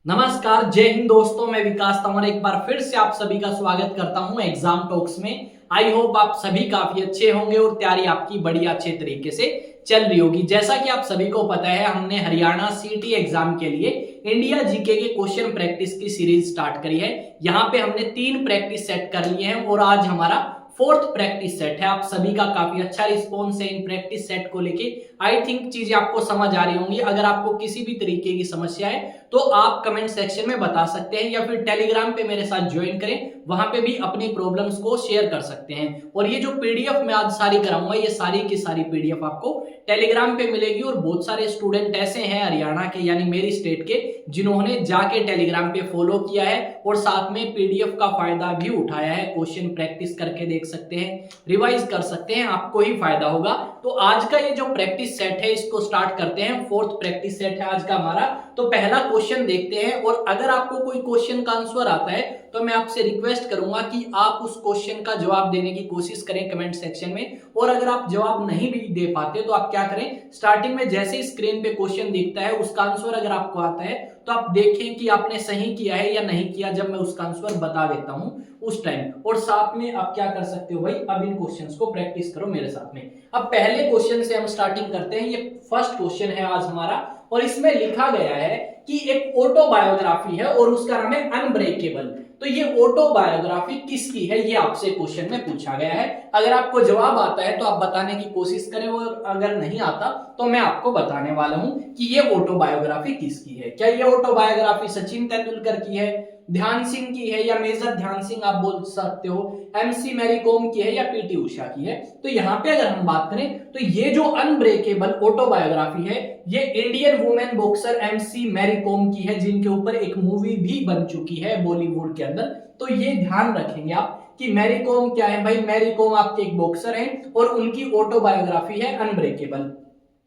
नमस्कार, जय हिंद दोस्तों। मैं विकास तंवर एक बार फिर से आप सभी का स्वागत करता हूं एग्जाम टॉक्स में। आई होप आप सभी काफी अच्छे होंगे और तैयारी आपकी बड़ी अच्छे तरीके से चल रही होगी। जैसा कि आप सभी को पता है, हमने हरियाणा सीटी एग्जाम के लिए इंडिया जीके के क्वेश्चन प्रैक्टिस की सीरीज स्टार्ट करी है। यहाँ पे हमने 3 प्रैक्टिस सेट कर लिए हैं और आज हमारा 4th प्रैक्टिस सेट है। आप सभी का काफी अच्छा रिस्पॉन्स है इन प्रैक्टिस सेट को लेके। आई थिंक चीजें आपको समझ आ रही होंगी। अगर आपको किसी भी तरीके की समस्या है तो आप कमेंट सेक्शन में बता सकते हैं या फिर टेलीग्राम पे मेरे साथ ज्वाइन करें, वहां पे भी अपनी प्रॉब्लम्स को शेयर कर सकते हैं। और ये जो पीडीएफ मैं आज सारी कराऊंगा, ये सारी की सारी पीडीएफ आपको टेलीग्राम पे मिलेगी। और बहुत सारे स्टूडेंट ऐसे हैं हरियाणा के यानी मेरी स्टेट के, जिन्होंने जाके टेलीग्राम पे फॉलो किया है और साथ में पीडीएफ का फायदा भी उठाया है। क्वेश्चन प्रैक्टिस करके देख सकते हैं, रिवाइज कर सकते हैं, आपको ही फायदा होगा। तो आज का ये जो प्रैक्टिस सेट है इसको स्टार्ट करते हैं। 4th प्रैक्टिस सेट है आज का हमारा। तो पहला क्वेश्चन देखते हैं और अगर आपको कोई क्वेश्चन का आंसर आता है तो मैं आपसे रिक्वेस्ट करूंगा कि आप उस क्वेश्चन का जवाब देने की कोशिश करें कमेंट सेक्शन में। और अगर आप जवाब नहीं भी दे पाते तो आप क्या करें, स्टार्टिंग में जैसे ही स्क्रीन पे क्वेश्चन दिखता है उसका आंसर अगर आपको आता है तो आप देखें कि आपने सही किया है या नहीं किया, जब मैं उसका आंसर बता देता हूं उस टाइम। और साथ में आप क्या कर सकते हो भाई, अब इन क्वेश्चंस को प्रैक्टिस करो मेरे साथ में। अब पहले क्वेश्चन से हम स्टार्टिंग करते हैं। ये फर्स्ट क्वेश्चन है आज हमारा और इसमें लिखा गया है कि एक ऑटोबायोग्राफी है और उसका नाम है अनब्रेकेबल। तो ये ऑटोबायोग्राफी किसकी है, ये आपसे क्वेश्चन में पूछा गया है। अगर आपको जवाब आता है तो आप बताने की कोशिश करें और अगर नहीं आता तो मैं आपको बताने वाला हूं कि ये ऑटोबायोग्राफी किसकी है। क्या ये ऑटोबायोग्राफी सचिन तेंदुलकर की है, ध्यान सिंह की है या मेजर ध्यान सिंह आप बोल सकते हो, एमसी मैरी कॉम की है या पीटी उषा की है। तो यहाँ पे अगर हम बात करें तो ये जो अनब्रेकेबल ऑटोबायोग्राफी है ये Indian women boxer M C Mary Kom की है, जिनके ऊपर एक मूवी भी बन चुकी है बॉलीवुड के अंदर। तो ये ध्यान रखेंगे आप कि मैरी कॉम क्या है भाई, मैरी कॉम आपके एक बॉक्सर हैं और उनकी ऑटोबायोग्राफी है अनब्रेकेबल।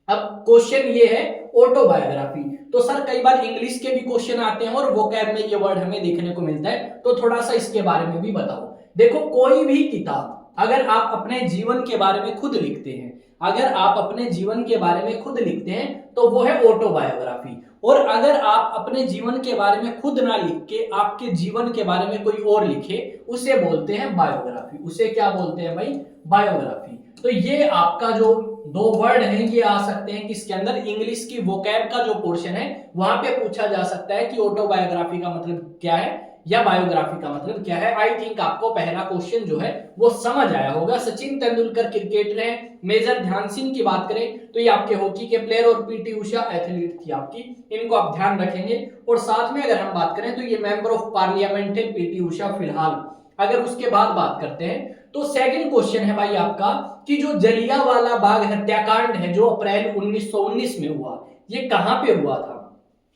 अब क्वेश्चन ये है ऑटोबायोग्राफी। तो सर कई बार इंग्लिश के भी क्वेश्चन आते हैं और वोकैब में ये वर्ड हमें देखने को मिलता है, तो थोड़ा सा इसके बारे में भी बताओ। देखो, कोई भी किताब अगर आप अपने जीवन के बारे में खुद लिखते हैं, अगर आप अपने जीवन के बारे में खुद लिखते हैं तो वो है ऑटोबायोग्राफी। और अगर आप अपने जीवन के बारे में खुद ना लिख के आपके जीवन के बारे में कोई और लिखे, उसे बोलते हैं बायोग्राफी। उसे क्या बोलते हैं भाई, बायोग्राफी। तो ये आपका जो 2 वर्ड हैं ये आ सकते हैं किसके अंदर, इंग्लिश की वोकैब का जो पोर्शन है वहां पे पूछा जा सकता है कि ऑटोबायोग्राफी का मतलब क्या है या बायोग्राफी का मतलब क्या है। आई थिंक आपको पहला क्वेश्चन जो है वो समझ आया होगा। सचिन तेंदुलकर क्रिकेटर हैं, मेजर ध्यान सिंह की बात करें तो ये आपके हॉकी के प्लेयर और पीटी उषा एथलीट थी आपकी, इनको आप ध्यान रखेंगे। और साथ में अगर हम बात करें तो ये मेंबर ऑफ पार्लियामेंट है पीटी उषा फिलहाल। अगर उसके बाद बात करते हैं तो सेकंड क्वेश्चन है भाई आपका कि जो जलियांवाला बाग हत्याकांड है जो अप्रैल 1919 में हुआ, ये कहां पे हुआ था,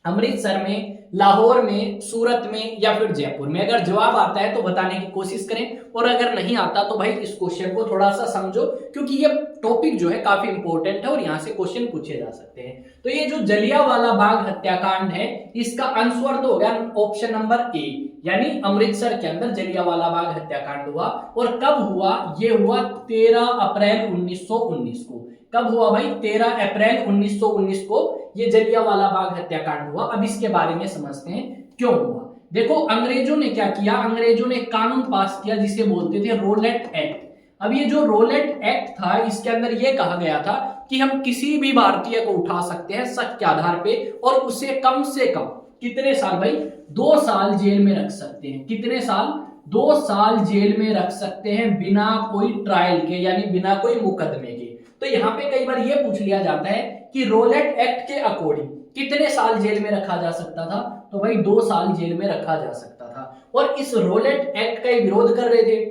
अमृतसर में, लाहौर में, सूरत में या फिर जयपुर में। अगर जवाब आता है तो बताने की कोशिश करें और अगर नहीं आता तो भाई इस क्वेश्चन को थोड़ा सा समझो, क्योंकि ये टॉपिक जो है काफी इंपॉर्टेंट है और यहां से क्वेश्चन पूछे जा सकते हैं। तो ये जो जलियांवाला बाग हत्याकांड है इसका आंसर तो हो गया ऑप्शन नंबर ए, यानी अमृतसर के अंदर जलियांवाला बाग हत्याकांड हुआ। और कब हुआ, ये हुआ 13 अप्रैल 1919 को। कब हुआ भाई, 13 अप्रैल 1919 को ये जलियांवाला बाग हत्याकांड हुआ। अब इसके बारे में समझते हैं क्यों हुआ। देखो, अंग्रेजों ने क्या किया, अंग्रेजों ने कानून पास किया जिसे बोलते थे रोलेट एक्ट। अब ये जो रोलेट एक्ट था इसके अंदर ये कहा गया था कि हम किसी भी भारतीय को उठा सकते हैं शक के आधार पे और उसे कम से कम कितने साल भाई, 2 साल जेल में रख सकते हैं। कितने साल, 2 साल जेल में रख सकते हैं बिना कोई ट्रायल के, यानी बिना कोई मुकदमे के। तो यहाँ पे कई बार ये पूछ लिया जाता है कि रोलेट एक्ट के अकॉर्डिंग कितने साल जेल में रखा जा सकता था, तो भाई 2 साल जेल में रखा जा सकता था। और इस रोलेट एक्ट का विरोध कर रहे थे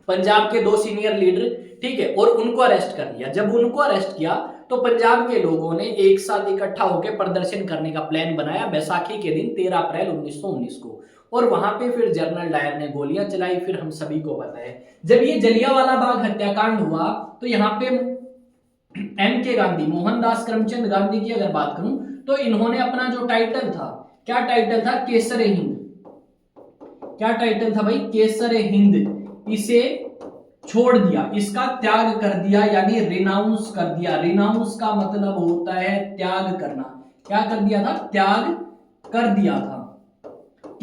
पंजाब के 2 सीनियर लीडर, ठीक है, और उनको अरेस्ट कर लिया। जब उनको अरेस्ट किया तो पंजाब के लोगों ने एक साथ इकट्ठा होकर प्रदर्शन करने का प्लान बनाया बैसाखी के दिन 13 अप्रैल 1919 को। और वहां पे फिर जनरल डायर ने गोलियां चलाई, फिर हम सभी को पता है। जब ये जलियांवाला बाग हत्याकांड हुआ तो यहाँ पे एम के गांधी, मोहनदास करमचंद गांधी की अगर बात करूं तो इन्होंने अपना जो टाइटल था, क्या टाइटल था, केसर हिंद। क्या टाइटल था भाई, केसर हिंद, इसे छोड़ दिया, इसका त्याग कर दिया, यानी रिनाउंस कर दिया। रिनाउंस का मतलब होता है त्याग करना। क्या कर दिया था, त्याग कर दिया था।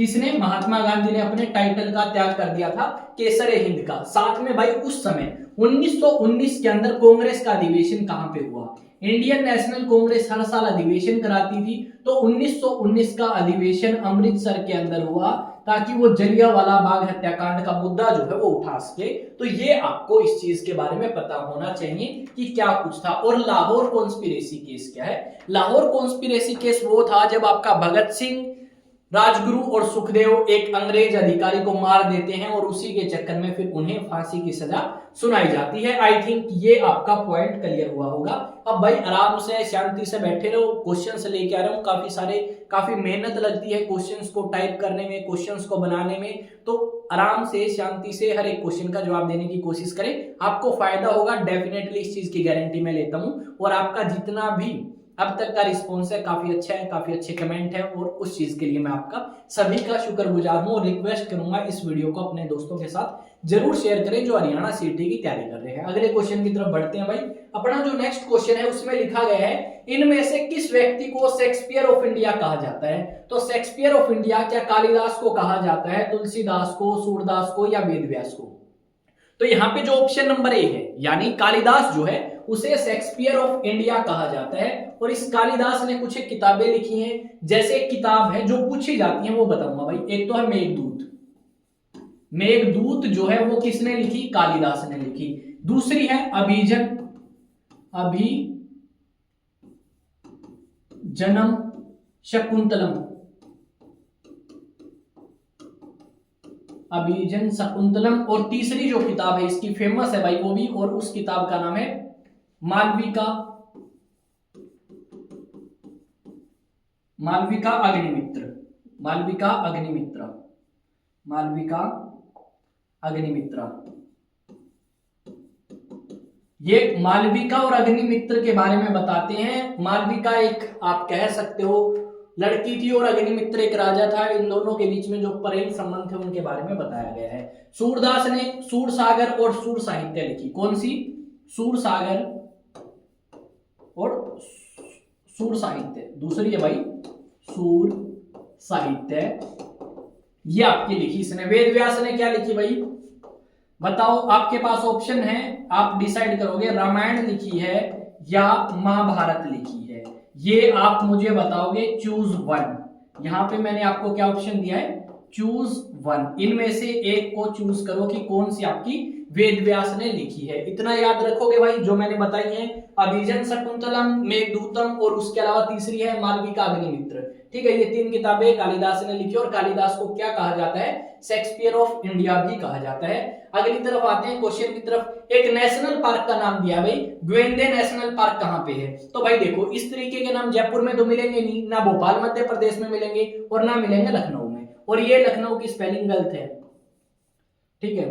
किसने? महात्मा गांधी ने अपने टाइटल का त्याग कर दिया था केसर हिंद का। साथ में भाई उस समय 1919 के अंदर कांग्रेस का अधिवेशन कहां पे हुआ? इंडियन नेशनल कांग्रेस हर साल अधिवेशन कराती थी, तो 1919 का अधिवेशन अमृतसर के अंदर हुआ ताकि वो जलियांवाला बाग हत्याकांड का मुद्दा जो है वो उठा सके। तो ये आपको इस चीज के बारे में पता होना चाहिए कि क्या कुछ था। और लाहौर कॉन्स्पिरेसी केस क्या है? लाहौर कॉन्स्पिरेसी केस वो था जब आपका भगत सिंह, राजगुरु और सुखदेव एक अंग्रेज अधिकारी को मार देते हैं और उसी के चक्कर में फिर उन्हें फांसी की सजा सुनाई जाती है। आई थिंक ये आपका पॉइंट क्लियर हुआ होगा। अब भाई आराम से शांति से बैठे रहो, क्वेश्चंस लेके आ रहा हूं काफी सारे, काफी मेहनत लगती है क्वेश्चंस को टाइप करने में, क्वेश्चंस को बनाने में, तो आराम से शांति से हर एक क्वेश्चन का जवाब देने की कोशिश करें, आपको फायदा होगा डेफिनेटली, इस चीज की गारंटी मैं लेता हूं। और आपका जितना भी अब तक का रिस्पॉन्स है काफी अच्छा है, काफी अच्छे कमेंट है, और उस चीज के लिए मैं आपका सभी का शुक्रगुजार हूं। और रिक्वेस्ट करूंगा इस वीडियो को अपने दोस्तों के साथ जरूर शेयर करें जो हरियाणा सीटी की तैयारी कर रहे हैं। अगले क्वेश्चन की तरफ बढ़ते हैं भाई। अपना जो नेक्स्ट क्वेश्चन है उसमें लिखा गया है, इनमें से किस व्यक्ति को शेक्सपियर ऑफ इंडिया कहा जाता है? तो शेक्सपियर ऑफ इंडिया क्या कालिदास को कहा जाता है, तुलसीदास को, सूरदास को या वेदव्यास को? तो यहाँ पे जो ऑप्शन नंबर ए है यानी कालिदास जो है उसे शेक्सपियर ऑफ इंडिया कहा जाता है। और इस कालिदास ने कुछ किताबें लिखी हैं, जैसे एक किताब है जो पूछी जाती है वो बताऊंगा भाई। एक तो है मेघदूत। मेघदूत जो है वो किसने लिखी? कालिदास ने लिखी। दूसरी है अभिजनम शकुंतलम, अभिजन शकुंतलम। और तीसरी जो किताब है इसकी फेमस है भाई वो भी, और उस किताब का नाम है मालविका अग्निमित्र। मालविका अग्निमित्र। ये मालविका और अग्निमित्र के बारे में बताते हैं। मालविका एक आप कह सकते हो लड़की थी और अग्निमित्र एक राजा था। इन दोनों के बीच में जो प्रेम संबंध थे उनके बारे में बताया गया है। सूरदास ने सूरसागर और सूर साहित्य लिखी। कौन सी? सूरसागर और सूर साहित्य। दूसरी है भाई सूर साहित्य, ये आपकी लिखी इसने। वेदव्यास ने क्या लिखी भाई बताओ? आपके पास ऑप्शन है, आप डिसाइड करोगे रामायण लिखी है या महाभारत लिखी है, ये आप मुझे बताओगे। Choose one. यहां पे मैंने आपको क्या ऑप्शन दिया है? Choose one. इनमें से एक को चूज करो कि कौन सी आपकी वेदव्यास ने लिखी है। इतना याद रखोगे भाई जो मैंने बताई है, अभिजन शकुंतलम, मेघदूतम और उसके अलावा तीसरी है मालविका अग्निमित्र। ठीक है, ये तीन किताबें कालिदास ने लिखी और कालिदास को क्या कहा जाता है? शेक्सपियर ऑफ इंडिया भी कहा जाता है। अगली तरफ आते हैं क्वेश्चन की तरफ। एक नेशनल पार्क का नाम दिया भाई, ग्वेंदे नेशनल पार्क कहां पे है? तो भाई देखो इस तरीके के नाम जयपुर में तो मिलेंगे नहीं, ना भोपाल मध्य प्रदेश में मिलेंगे और ना मिलेंगे लखनऊ में। और ये लखनऊ की स्पेलिंग गलत है। ठीक है,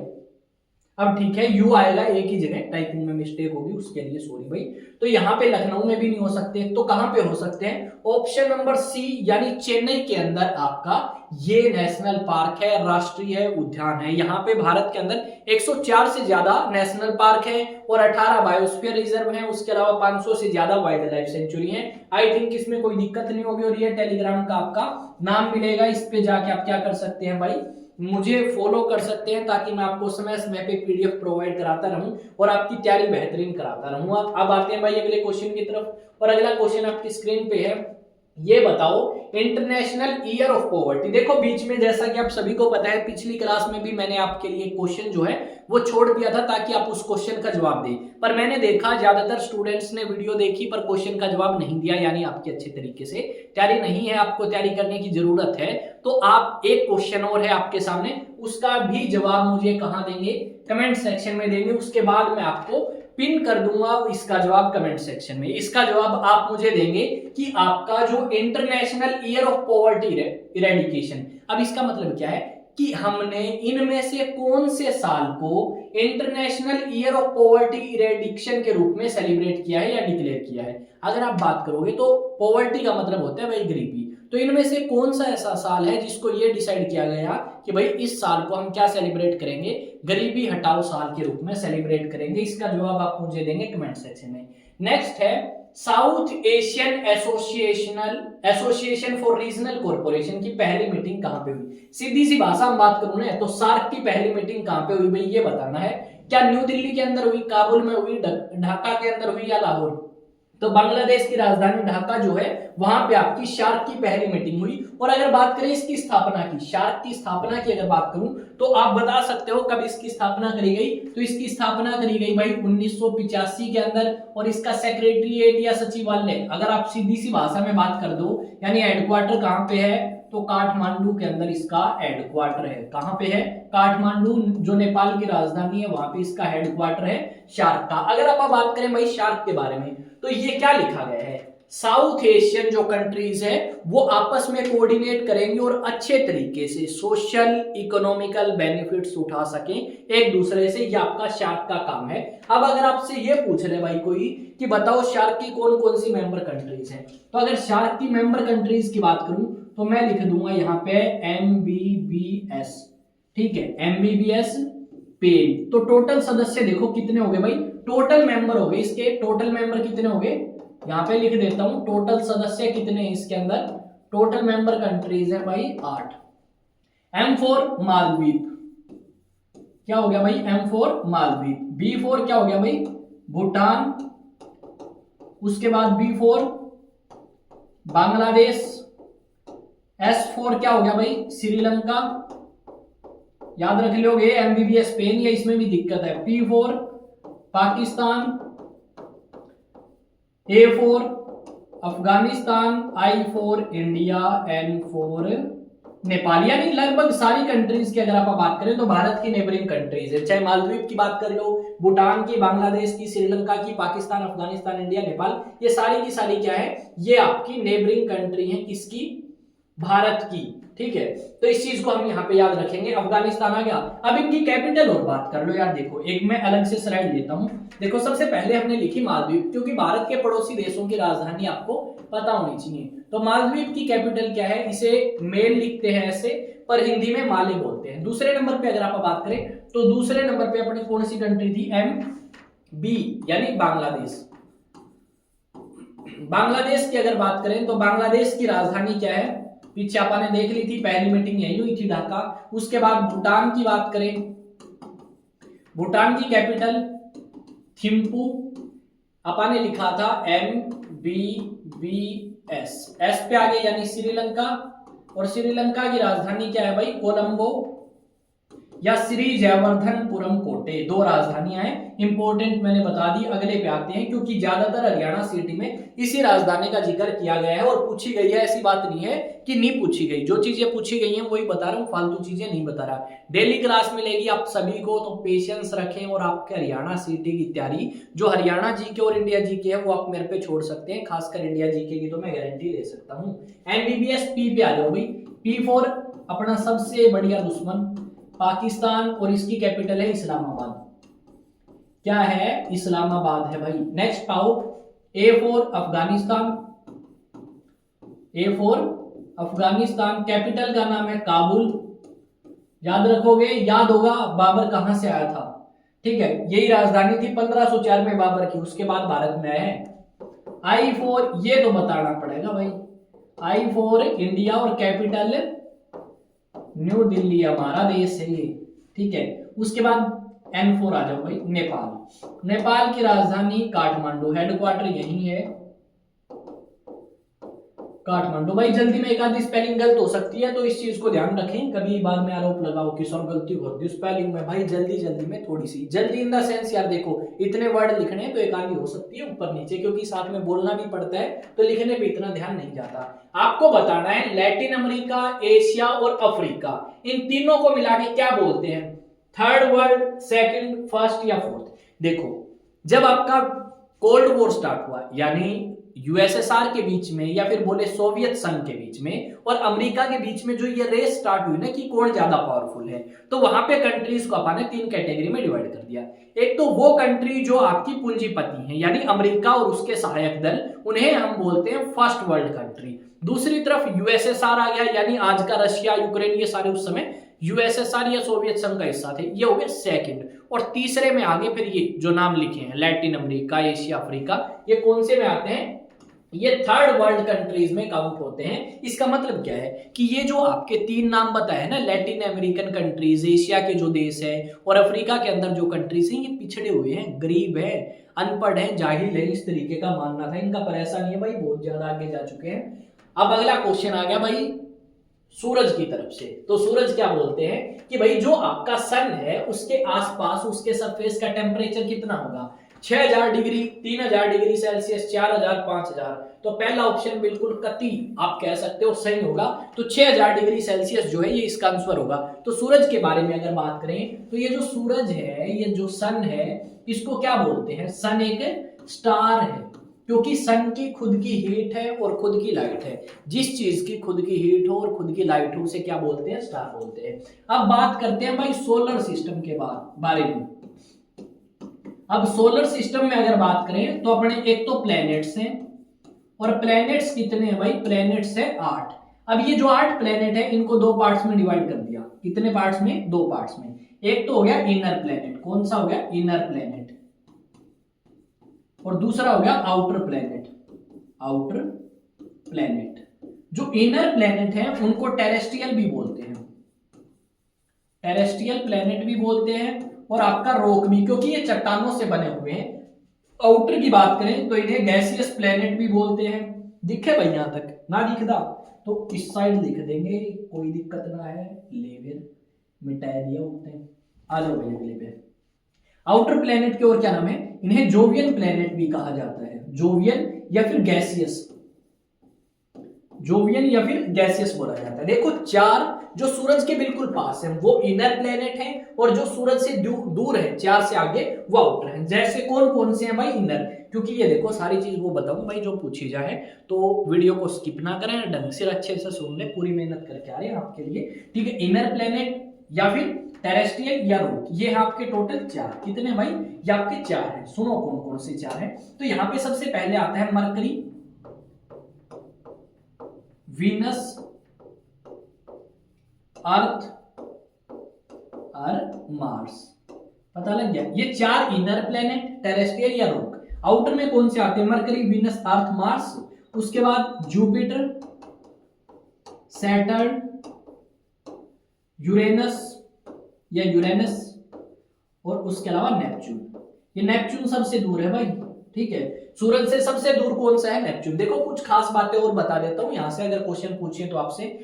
अब ठीक है यू आएगा एक ही जगह, टाइपिंग में मिस्टेक होगी उसके लिए सॉरी भाई। तो यहाँ पे लखनऊ में भी नहीं हो सकते, तो कहां पे हो सकते हैं? ऑप्शन नंबर सी यानी चेन्नई के अंदर आपका ये नेशनल पार्क है, राष्ट्रीय उद्यान है। यहाँ पे भारत के अंदर 104 से ज्यादा नेशनल पार्क है और 18 बायोस्फीयर रिजर्व है। उसके अलावा 500 से ज्यादा वाइल्ड लाइफ सेंचुरी है। आई थिंक इसमें कोई दिक्कत नहीं होगी। और ये टेलीग्राम का आपका नाम मिलेगा, इस पे जाके आप क्या कर सकते हैं भाई, मुझे फॉलो कर सकते हैं ताकि मैं आपको समय समय पे पीडीएफ प्रोवाइड कराता रहूं और आपकी तैयारी बेहतरीन कराता रहूंगा। अब आते हैं भाई अगले क्वेश्चन की तरफ। और अगला क्वेश्चन आपकी स्क्रीन पे है, ये बताओ इंटरनेशनल ईयर ऑफ पॉवर्टी। देखो बीच में जैसा कि आप सभी को पता है पिछली क्लास में भी मैंने आपके लिए क्वेश्चन जो है वो छोड़ दिया था ताकि आप उस क्वेश्चन का जवाब दें, पर मैंने देखा ज्यादातर स्टूडेंट्स ने वीडियो देखी पर क्वेश्चन का जवाब नहीं दिया, यानी आपकी अच्छे तरीके से तैयारी नहीं है, आपको तैयारी करने की जरूरत है। तो आप एक क्वेश्चन और है आपके सामने, उसका भी जवाब मुझे कहां देंगे? कमेंट सेक्शन में देंगे। उसके बाद मैं आपको पिन कर दूंगा इसका जवाब कमेंट सेक्शन में। इसका जवाब आप मुझे देंगे कि आपका जो international year of poverty eradication, अब इसका मतलब क्या है कि हमने इनमें से कौन से साल को international year of poverty eradication के रूप में सेलिब्रेट किया है या डिक्लेयर किया है। अगर आप बात करोगे तो पॉवर्टी का मतलब होता है भाई गरीबी, तो इनमें से कौन सा ऐसा साल है जिसको ये डिसाइड किया गया कि भाई इस साल को हम क्या सेलिब्रेट करेंगे? गरीबी हटाओ साल के रूप में सेलिब्रेट करेंगे। इसका जवाब आप मुझे देंगे कमेंट सेक्शन में। नेक्स्ट है south Asian association for regional corporation की पहली मीटिंग कहां पे हुई? सीधी सी भाषा में बात करूं ना तो सार्क की पहली मीटिंग कहां पे हुई भाई, ये बताना है। क्या न्यू दिल्ली के अंदर हुई, काबुल में हुई, ढाका के अंदर हुई या लाहौर? तो बांग्लादेश की राजधानी ढाका जो है वहां पे आपकी शार्क की पहली मीटिंग हुई। और अगर बात करें इसकी स्थापना की, शार्क की स्थापना की अगर बात करूं तो आप बता सकते हो कब इसकी स्थापना करी गई? तो इसकी स्थापना करी गई भाई 1985 के अंदर। और इसका सेक्रेटरीट या सचिवालय अगर आप सीधी सी भाषा में बात कर दो, यानी हेडक्वार्टर कहां पे है? तो काठमांडू के अंदर इसका हेडक्वार्टर है। कहां पे है? काठमांडू, जो नेपाल की राजधानी है, वहां पे इसका हेडक्वार्टर है शार्क का। अगर आप बात करें भाई शार्क के बारे में तो ये क्या लिखा गया है? साउथ एशियन जो कंट्रीज है वो आपस में कोऑर्डिनेट करेंगे और अच्छे तरीके से सोशल इकोनॉमिकल बेनिफिट्स उठा सकें एक दूसरे से, ये आपका शार्क का काम है। अब अगर आपसे ये पूछ ले भाई कोई कि बताओ शार्क की कौन कौन सी मेंबर कंट्रीज हैं, तो अगर शार्क की मेंबर कंट्रीज की बात करूं तो मैं लिख दूंगा यहां पे MBBS, ठीक है, MBBS पेन। तो टोटल सदस्य देखो कितने हो गए भाई, टोटल मेंबर हो गए इसके, टोटल मेंबर कितने हो गए यहां पे लिख देता हूं, टोटल सदस्य कितने हैं इसके अंदर, टोटल मेंबर कंट्रीज है भाई 8। M फॉर मालदीव, क्या हो गया भाई? M for Maldives. B for क्या हो गया भाई? भूटान। उसके बाद B for Bangladesh. S for क्या हो गया भाई? श्रीलंका। याद रख लोगे MBBS स्पेन, या इसमें भी दिक्कत है। P for Pakistan. A for Afghanistan. I for India. N for Nepal. यानी लगभग सारी कंट्रीज की अगर आप बात करें तो भारत की नेबरिंग कंट्रीज है, चाहे मालदीव की बात कर लो, भूटान की, बांग्लादेश की, श्रीलंका की, पाकिस्तान, अफगानिस्तान, इंडिया, नेपाल, ये सारी की सारी क्या है? ये आपकी नेबरिंग कंट्री है, किसकी? भारत की, ठीक है। तो इस चीज को हम यहाँ पे याद रखेंगे। अफगानिस्तान आ गया। अब इनकी कैपिटल और बात कर लो यार। देखो एक मैं अलग से स्लाइड लेता हूँ। देखो सबसे पहले हमने लिखी मालदीव, क्योंकि भारत के पड़ोसी देशों की राजधानी आपको पता होनी चाहिए। तो मालदीव की कैपिटल क्या है? इसे मेल लिखते हैं ऐसे, पर हिंदी में माले बोलते हैं। दूसरे नंबर पे अगर आप बात करें तो दूसरे नंबर पे अपनी कौन सी कंट्री थी? MB यानी बांग्लादेश। बांग्लादेश की अगर बात करें तो बांग्लादेश की राजधानी क्या है? पीछे आपने देख ली थी, पहली मीटिंग यही हुई थी ढाका। उसके बाद भूटान की बात करें, भूटान की कैपिटल थिम्पू, आपने लिखा था MBBS। S पे आगे यानी श्रीलंका, और श्रीलंका की राजधानी क्या है भाई? कोलंबो या श्री जयवर्धनपुरम कोटे, दो राजधानियां हैं। इंपॉर्टेंट मैंने बता दी, अगले पे आते हैं, क्योंकि ज्यादातर हरियाणा सिटी में इसी राजधानी का जिक्र किया गया है और पूछी गई है। ऐसी बात नहीं है कि नहीं पूछी गई, जो चीजें पूछी गई हैं वही बता रहा हूँ, फालतू चीजें नहीं बता रहा। डेली क्लास मिलेगी आप सभी को, तो पेशेंस रखें और आपके हरियाणा सिटी की तैयारी, जो हरियाणा जीके और इंडिया जीके है वो आप मेरे पे छोड़ सकते हैं, खासकर इंडिया जीके की तो मैं गारंटी ले सकता हूँ। MBBS P पे आ जाओ भाई। P फॉर अपना सबसे बढ़िया दुश्मन पाकिस्तान, और इसकी कैपिटल है इस्लामाबाद। क्या है? इस्लामाबाद है भाई। नेक्स्ट आओ A for Afghanistan. A for Afghanistan, capital का नाम है काबुल। याद रखोगे, याद होगा बाबर कहां से आया था, ठीक है, यही राजधानी थी 1504 में बाबर की, उसके बाद भारत में आए हैं। I फॉर, ये तो बताना पड़ेगा भाई, I फॉर इंडिया, और कैपिटल न्यू दिल्ली, हमारा देश है ये, ठीक है। उसके बाद N फॉर आ जाओ भाई, नेपाल। नेपाल की राजधानी काठमांडू, हेडक्वार्टर यही है काठमांडू। भाई जल्दी में एक आधी स्पेलिंग गलत हो सकती है, तो इस चीज को ध्यान रखें, कभी बाद में आरोप लगाओ कि सर गलती होती है स्पेलिंग में। भाई जल्दी में थोड़ी सी जल्दी इन द सेंस यार, देखो इतने वर्ड लिखने हैं तो एक आधी हो सकती है ऊपर नीचे, क्योंकि साथ में बोलना भी पड़ता है, तो लिखने पे इतना ध्यान नहीं जाता। आपको बताना है लैटिन अमेरिका, एशिया और अफ्रीका, इन तीनों को मिला के क्या बोलते हैं? थर्ड वर्ल्ड, सेकंड, फर्स्ट या फोर्थ? देखो जब आपका कोल्ड वॉर स्टार्ट हुआ, यानी यूएसएसआर के बीच में या फिर बोले सोवियत संघ के बीच में और अमेरिका के बीच में जो ये रेस स्टार्ट हुई ना कि कौन ज्यादा पावरफुल है, तो वहां पे कंट्रीज को अपन ने 3 कैटेगरी में डिवाइड कर दिया। एक तो वो कंट्री जो आपकी पूंजीपति है, यानी अमेरिका और उसके सहायक दल, उन्हें हम बोलते हैं फर्स्ट वर्ल्ड कंट्री। दूसरी तरफ यूएसएसआर आ गया, यानी आज का रशिया, यूक्रेन, ये सारे उस समय यूएसएसआर या सोवियत संघ का हिस्सा थे, ये हो गए सेकंड। और तीसरे में आगे फिर ये जो नाम लिखे हैं लैटिन अमेरिका, एशिया, अफ्रीका, ये कौन से में आते हैं, ये थर्ड वर्ल्ड कंट्रीज में काउंट होते हैं। इसका मतलब क्या है कि ये जो आपके तीन नाम बताए ना, लैटिन अमेरिकन कंट्रीज, एशिया के जो देश है और अफ्रीका के अंदर जो कंट्रीज हैं, ये पिछड़े हुए हैं, गरीब है, अनपढ़ है, जाहिल है, इस तरीके का मानना था इनका, पर ऐसा नहीं है भाई, बहुत ज्यादा आगे जा चुके हैं। अब अगला क्वेश्चन आ गया भाई सूरज की तरफ से। तो सूरज क्या बोलते हैं कि भाई जो आपका सन है उसके आसपास उसके सरफेस का टेम्परेचर कितना होगा, 6000 डिग्री, 3000 डिग्री सेल्सियस, 4000, 5000। तो पहला ऑप्शन बिल्कुल कतई आप कह सकते हो सही होगा। तो 6000 डिग्री सेल्सियस जो है ये इसका आंसर होगा। तो सूरज के बारे में अगर बात करें तो ये जो सूरज है, ये जो सन है, इसको क्या बोलते हैं, सन एक स्टार है, क्योंकि सन की खुद की हीट है और खुद की लाइट है। जिस चीज की खुद की हीट हो और खुद की लाइट हो उसे क्या बोलते हैं, स्टार बोलते हैं। अब बात करते हैं भाई सोलर सिस्टम के बारे में। अब सोलर सिस्टम में अगर बात करें तो अपने एक तो प्लैनेट्स हैं, और प्लैनेट्स कितने हैं भाई, प्लैनेट्स है 8। अब ये जो 8 प्लैनेट है इनको दो पार्ट्स में डिवाइड कर दिया। कितने पार्ट्स में, दो पार्ट्स में। एक तो हो गया इनर प्लैनेट, कौन सा हो गया, इनर प्लैनेट, और दूसरा हो गया आउटर प्लैनेट, आउटर प्लैनेट। जो इनर प्लैनेट है उनको टेरेस्ट्रियल भी बोलते हैं, टेरेस्ट्रियल प्लैनेट भी बोलते हैं, और आपका रॉक भी, क्योंकि ये चट्टानों से बने हुए हैं। आउटर की बात करें तो इन्हें गैसियस प्लैनेट भी बोलते हैं। दिखे भाई यहां तक, ना दिखदा तो इस साइड लिख देंगे, कोई दिक्कत ना है, लेवल मिटा दिया होते हैं। आ जाओ भाई अगले पे। आउटर प्लैनेट के और क्या नाम है, इन्हें जोवियन प्लैनेट भी कहा जाता है, जोवियन या फिर गैसियस, जोवियन या फिर गैसियस बोला जाता है। देखो चार जो सूरज के बिल्कुल पास है वो इनर प्लैनेट है, और जो सूरज से दूर है 4 से आगे वो आउटर है। जैसे कौन कौन से हैं भाई, इनर, क्योंकि ये देखो सारी चीज वो बताऊं भाई जो पूछी जाए, तो वीडियो को स्किप ना करें, ढंग से अच्छे से सुन ले, पूरी मेहनत करके आ रहे हैं आपके लिए, ठीक है। इनर प्लैनेट या फिर टेरेस्ट्रियल या रॉक, ये है आपके टोटल 4। कितने भाई, ये आपके 4 है। सुनो कौन कौन से 4 है। तो यहाँ पे सबसे पहले आता है मरकरी, वीनस, अर्थ और मार्स। पता लग गया, ये 4 इनर प्लैनेट, टेरेस्ट्रियल या रॉक। आउटर में कौन से आते हैं, मरकरी, वीनस, अर्थ, मार्स। उसके बाद जुपिटर, सैटर्न, यूरेनस या यूरेनस, और उसके अलावा नेपच्यून। ये नेपच्यून सबसे दूर है भाई, ठीक है। सूरज से सबसे दूर कौन सा है, नेपच्यून। देखो कुछ खास बातें और बता देता हूं यहां से, अगर क्वेश्चन पूछे तो आपसे।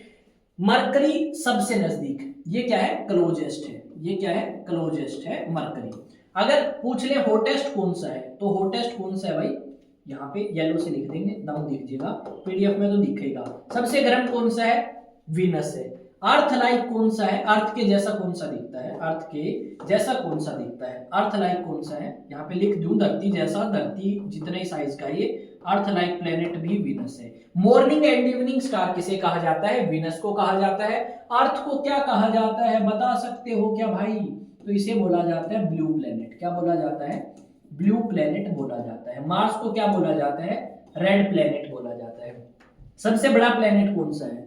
मरकरी सबसे नजदीक, ये क्या है, क्लोजेस्ट है, ये क्या है, क्लोजेस्ट है मरकरी। अगर पूछ ले हॉटेस्ट कौन सा है, तो हॉटेस्ट कौन सा है भाई, यहाँ पे येलो से लिख देंगे, दम दिखेगा, पीडीएफ में तो दिखेगा। सबसे गर्म कौन सा है, वीनस है। अर्थ लाइक कौन सा है, अर्थ के जैसा कौन सा दिखता है, अर्थ के जैसा कौन सा दिखता है, अर्थ लाइक कौन सा है, यहाँ पे लिख दूं धरती जैसा, धरती जितने साइज का ये अर्थ लाइक प्लेनेट भी वीनस है। मॉर्निंग एंड इवनिंग स्टार किसे कहा जाता है, वीनस को कहा जाता है। अर्थ को क्या कहा जाता है, बता सकते हो क्या भाई, तो इसे बोला जाता है ब्लू प्लेनेट। क्या बोला जाता है, ब्लू प्लेनेट बोला जाता है। मार्स को क्या बोला जाता है, रेड प्लेनेट बोला जाता है। सबसे बड़ा प्लेनेट कौन सा है,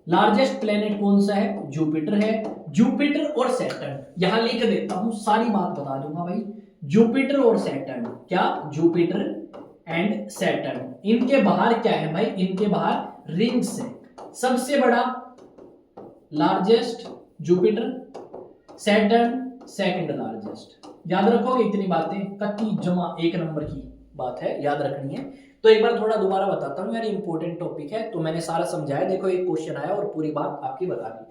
लार्जेस्ट प्लेनेट कौन सा है, जुपिटर है। जुपिटर और सैटर्न, यहां लिख देता हूं, सारी बात बता दूंगा भाई। जुपिटर और सैटर्न, क्या, जुपिटर एंड सैटर्न, इनके बाहर क्या है भाई, इनके बाहर रिंग्स है। सबसे बड़ा largest Jupiter, Saturn second largest. याद रखोगे इतनी बातें, कति जमा 1 नंबर की बात है, याद रखनी है। तो एक बार थोड़ा दोबारा बताता हूँ यार, इंपॉर्टेंट टॉपिक है, तो मैंने सारा समझाया। देखो एक क्वेश्चन आया और पूरी बात आपकी बता दी।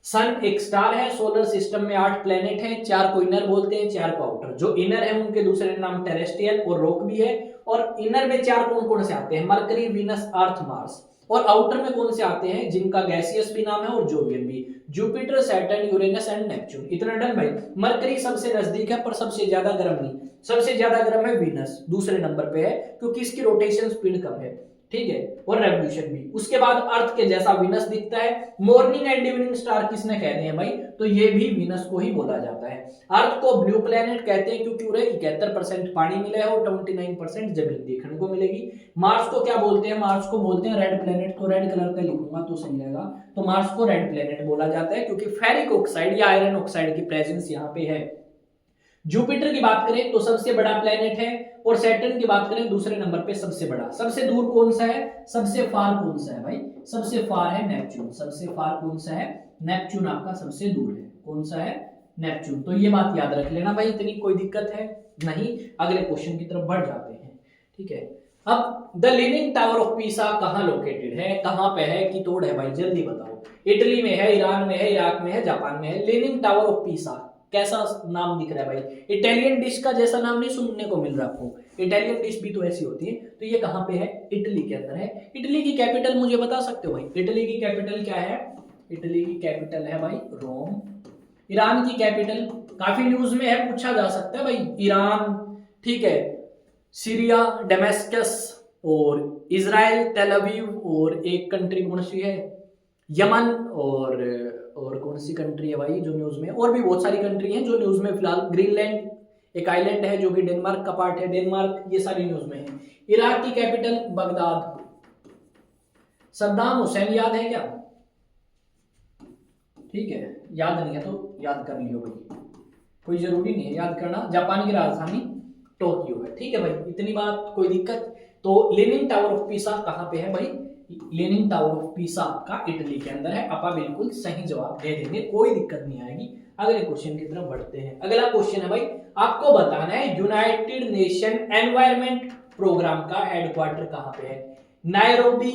सन एक स्टार है, सोलर सिस्टम में 8 प्लेनेट है, 4 को इनर बोलते हैं, 4 को आउटर। जो इनर है उनके दूसरे नाम टेरेस्ट्रियल और रॉक भी है। और इनर में 4 कौन कौन से आते हैं, मरकरी, वीनस, अर्थ, मार्स। और आउटर में कौन से आते हैं, जिनका गैसियस भी नाम है और जोवियन भी, Jupiter, Saturn, Uranus and Neptune. इतना डन भाई। मरकरी सबसे नजदीक है पर सबसे ज्यादा गर्म नहीं, सबसे ज्यादा गर्म है वीनस, दूसरे नंबर पे है, क्योंकि इसकी रोटेशन स्पीड कम है, ठीक है, और रेवोल्यूशन भी। उसके बाद अर्थ के जैसा वीनस दिखता है। मॉर्निंग एंड इवनिंग स्टार किसने कहते हैं भाई, तो ये भी वीनस को ही बोला जाता है। अर्थ को ब्लू प्लेनेट कहते हैं क्योंकि उन्हें 71% पानी मिला है और 29% जमीन देखने को मिलेगी। मार्स को क्या बोलते हैं, मार्स को बोलते हैं रेड प्लेनेट, तो रेड कलर का लिखूंगा तो सही रहेगा। तो मार्स को रेड प्लेनेट बोला जाता है क्योंकि फेरिक ऑक्साइड या आयरन ऑक्साइड की प्रेजेंस यहाँ पे है। जुपिटर की बात करें तो सबसे बड़ा प्लेनेट है, और सैटर्न की बात करें दूसरे नंबर पे सबसे बड़ा। सबसे दूर कौन सा है, सबसे फार कौन सा है भाई, सबसे फार है नेपच्यून। सबसे फार कौन सा है, नेपच्यून आपका सबसे दूर है। कौन सा है, नेपच्यून। तो ये बात याद रख लेना भाई, इतनी कोई दिक्कत है नहीं। अगले क्वेश्चन की तरफ बढ़ जाते हैं, ठीक है। अब the leaning tower of Pisa कहाँ लोकेटेड है, कहाँ पे है, कितोड़ है भाई, जल्दी बताओ। इटली में है, ईरान में है, इराक में है, जापान में है। लीनिंग टावर ऑफ पीसा कैसा नाम दिख रहा है भाई, इटालियन डिश का जैसा नाम नहीं सुनने को मिल रहा आपको। इटालियन डिश भी तो ऐसी होती है। तो ये कहाँ पे है, इटली के अंदर है। इटली की कैपिटल मुझे बता सकते हो भाई, इटली की कैपिटल क्या है, इटली की कैपिटल है भाई रोम। ईरान की कैपिटल काफी न्यूज में है, पूछा जा सकता है भाई, ईरान, ठीक है, सीरिया डेमेस्कस, और इजराइल तेल अवीव, और एक कंट्री कौन सी है, यमन, और कौन सी कंट्री है भाई जो न्यूज में, और भी बहुत सारी कंट्री हैं जो न्यूज में फिलहाल। ग्रीनलैंड एक आइलैंड है जो कि डेनमार्क का पार्ट है, डेनमार्क, ये सारी न्यूज में है। इराक की कैपिटल बगदाद। सद्दाम हुसैन याद है क्या, ठीक है, याद नहीं है तो याद कर लियो भाई, कोई जरूरी नहीं है याद करना। जापान की राजधानी टोक्यो है, ठीक है भाई, इतनी बात, कोई दिक्कत। तो लीनिंग टावर ऑफ पीसा कहाँ पे है भाई, लीनिंग टावर ऑफ पीसा का इटली के अंदर है। आपा बिल्कुल सही जवाब दे देंगे, कोई दिक्कत नहीं आएगी। अगले क्वेश्चन की तरफ बढ़ते हैं। अगला क्वेश्चन है भाई, आपको बताना है यूनाइटेड नेशन एनवायरमेंट प्रोग्राम का हेडक्वार्टर कहाँ पे है। नायरोबी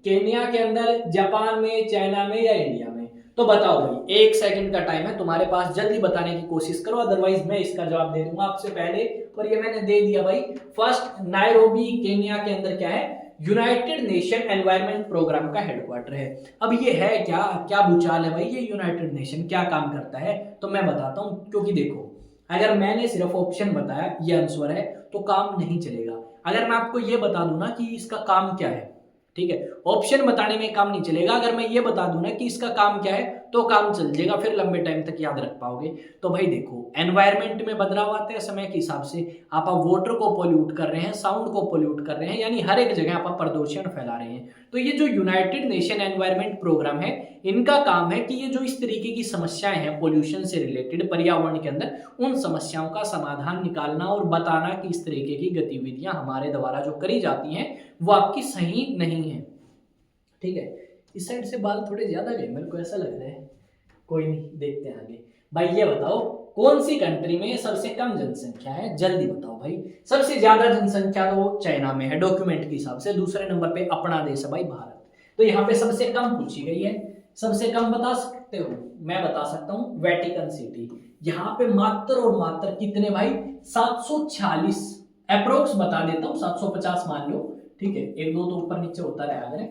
केन्या के अंदर, जापान में, चाइना में, या इंडिया में। तो बताओ भाई, 1 सेकंड का टाइम है तुम्हारे पास, जल्दी बताने की कोशिश करो, अदरवाइज मैं इसका जवाब दे दूंगा आपसे पहले, और ये मैंने दे दिया भाई। फर्स्ट, नायरोबी केन्या के अंदर क्या है, यूनाइटेड नेशन एनवायरनमेंट प्रोग्राम का हेडक्वार्टर है। अब ये है क्या, क्या भूचाल है भाई, ये यूनाइटेड नेशन क्या काम करता है, तो मैं बताता हूं। क्योंकि देखो, अगर मैंने सिर्फ ऑप्शन बताया ये आंसर है तो काम नहीं चलेगा। अगर मैं आपको ये बता दूं ना कि इसका काम क्या है, ठीक है, ऑप्शन बताने में काम नहीं चलेगा। अगर मैं ये बता दूं ना कि इसका काम क्या है तो काम चल जाएगा, फिर लंबे टाइम तक याद रख पाओगे। तो भाई देखो, एनवायरनमेंट में बदलाव आते हैं समय के हिसाब से, आप वाटर को पोल्यूट कर रहे हैं, साउंड को पोल्यूट कर रहे हैं, यानी हर एक जगह आप प्रदूषण फैला रहे हैं। तो ये जो यूनाइटेड नेशन एनवायरनमेंट प्रोग्राम है, इनका काम है कि ये जो इस तरीके की समस्याएं हैं पोल्यूशन से रिलेटेड पर्यावरण के अंदर, उन समस्याओं का समाधान निकालना और बताना कि इस तरीके की गतिविधियां हमारे द्वारा जो करी जाती हैं वो आपकी सही नहीं है, ठीक है। इस साइड से बाल थोड़े ज्यादा गए मेरे को ऐसा लग रहा है, कोई नहीं, देखते हैं आगे। भाई ये बताओ, कौन सी कंट्री में सबसे कम जनसंख्या है, जल्दी बताओ भाई। सबसे ज्यादा जनसंख्या तो चाइना में है डॉक्यूमेंट के हिसाब से, दूसरे नंबर पे अपना देश है भाई भारत। तो यहाँ पे सबसे कम पूछी गई है, सबसे कम बता सकते हो, मैं बता सकता हूँ, वेटिकन सिटी। यहाँ पे मात्र और मात्र कितने भाई, 746, अप्रोक्स बता देता हूँ, 750 मान लो, ठीक है, 1-2 तो ऊपर नीचे होता रहा करें।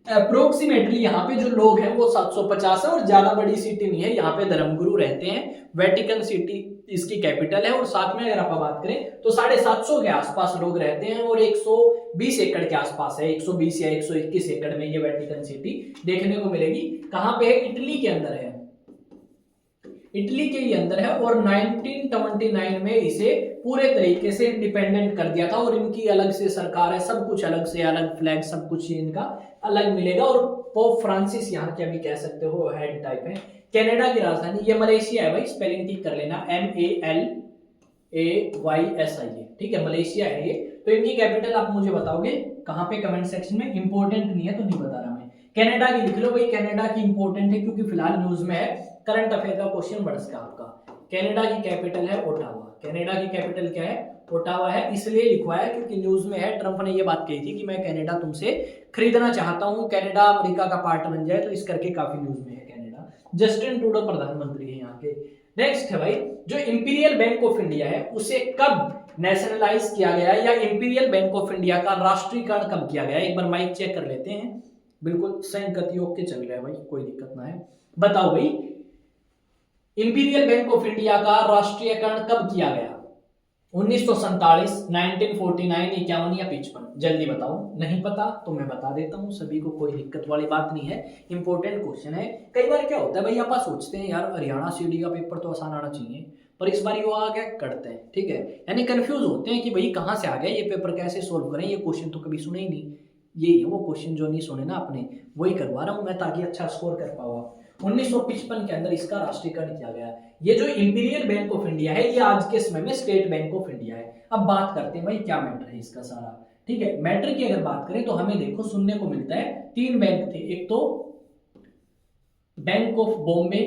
अप्रोक्सीमेटली यहाँ पे जो लोग हैं वो 750 है, और ज्यादा बड़ी सिटी नहीं है। यहाँ पे धर्मगुरु रहते हैं, वेटिकन सिटी इसकी कैपिटल है, और साथ में अगर आप बात करें तो 750 के आसपास लोग रहते हैं, और 120 एकड़ के आसपास है, 120 या 121 एकड़ में ये वेटिकन सिटी देखने को मिलेगी। कहाँ पे है, इटली के अंदर है, इटली के ही अंदर है, और 1929 में इसे पूरे तरीके से इंडिपेंडेंट कर दिया था, और इनकी अलग से सरकार है, सब कुछ अलग से, अलग फ्लैग, सब कुछ इनका अलग मिलेगा। और पोप फ्रांसिस यहाँ के अभी कह सकते हो हेड टाइप है। कनाडा की राजधानी, ये मलेशिया है भाई, स्पेलिंग ठीक कर लेना, MALAYSIA, ठीक है, मलेशिया है ये। तो इनकी कैपिटल आप मुझे बताओगे कहाँ पे, कमेंट सेक्शन में, इंपॉर्टेंट नहीं है तो नहीं बता रहा मैं। कनाडा की लिख लो भाई, कनाडा की इंपॉर्टेंट है क्योंकि फिलहाल न्यूज में है, करंट अफेयर का क्वेश्चन बढ़ सका आपका। कनाडा की कैपिटल है ओटावा। कनाडा की कैपिटल क्या है, ओटावा है, इसलिए लिखवाया क्योंकि न्यूज में है, ट्रंप ने ये बात कही थी कि मैं कनाडा तुमसे खरीदना चाहता हूं, कनाडा अमेरिका का पार्ट बन जाए, तो इस करके काफी न्यूज में है कनाडा। जस्टिन ट्रूडो प्रधानमंत्री है यहाँ के। नेक्स्ट है भाई, जो इंपीरियल बैंक ऑफ इंडिया है उसे कब नेशनलाइज किया गया, या इंपीरियल बैंक ऑफ इंडिया का राष्ट्रीयकरण कब किया गया, एक बार माइक चेक कर लेते हैं। बिल्कुल सही गतियों के चल रहा है भाई, कोई दिक्कत ना है। बताओ भाई, इंपीरियल बैंक ऑफ इंडिया का राष्ट्रीयकरण कब किया गया, 1947, 1949, 51 या 55? जल्दी बताओ। नहीं पता तो मैं बता देता हूँ सभी को, कोई दिक्कत वाली बात नहीं है। इंपॉर्टेंट क्वेश्चन है। कई बार क्या होता है भाई, आप सोचते हैं यार हरियाणा सीडी का पेपर तो आसान आना चाहिए, पर इस बार युवा क्या करते हैं, ठीक है, यानी कंफ्यूज होते हैं कि भाई कहाँ से आ गया ये पेपर, कैसे सोल्व करें, ये क्वेश्चन तो कभी सुने ही नहीं। ये है वो क्वेश्चन जो नहीं सुने ना आपने, वही करवा रहा हूँ मैं ताकि अच्छा स्कोर कर पाओ आप। 1955 के अंदर इसका राष्ट्रीयकरण किया गया। ये जो इंपीरियल बैंक ऑफ इंडिया है ये आज के समय में स्टेट बैंक ऑफ इंडिया है। अब बात करते हैं भाई क्या मैटर है इसका सारा, ठीक है। मैटर की अगर बात करें तो हमें देखो सुनने को मिलता है 3 बैंक थे, एक तो bank of Bombay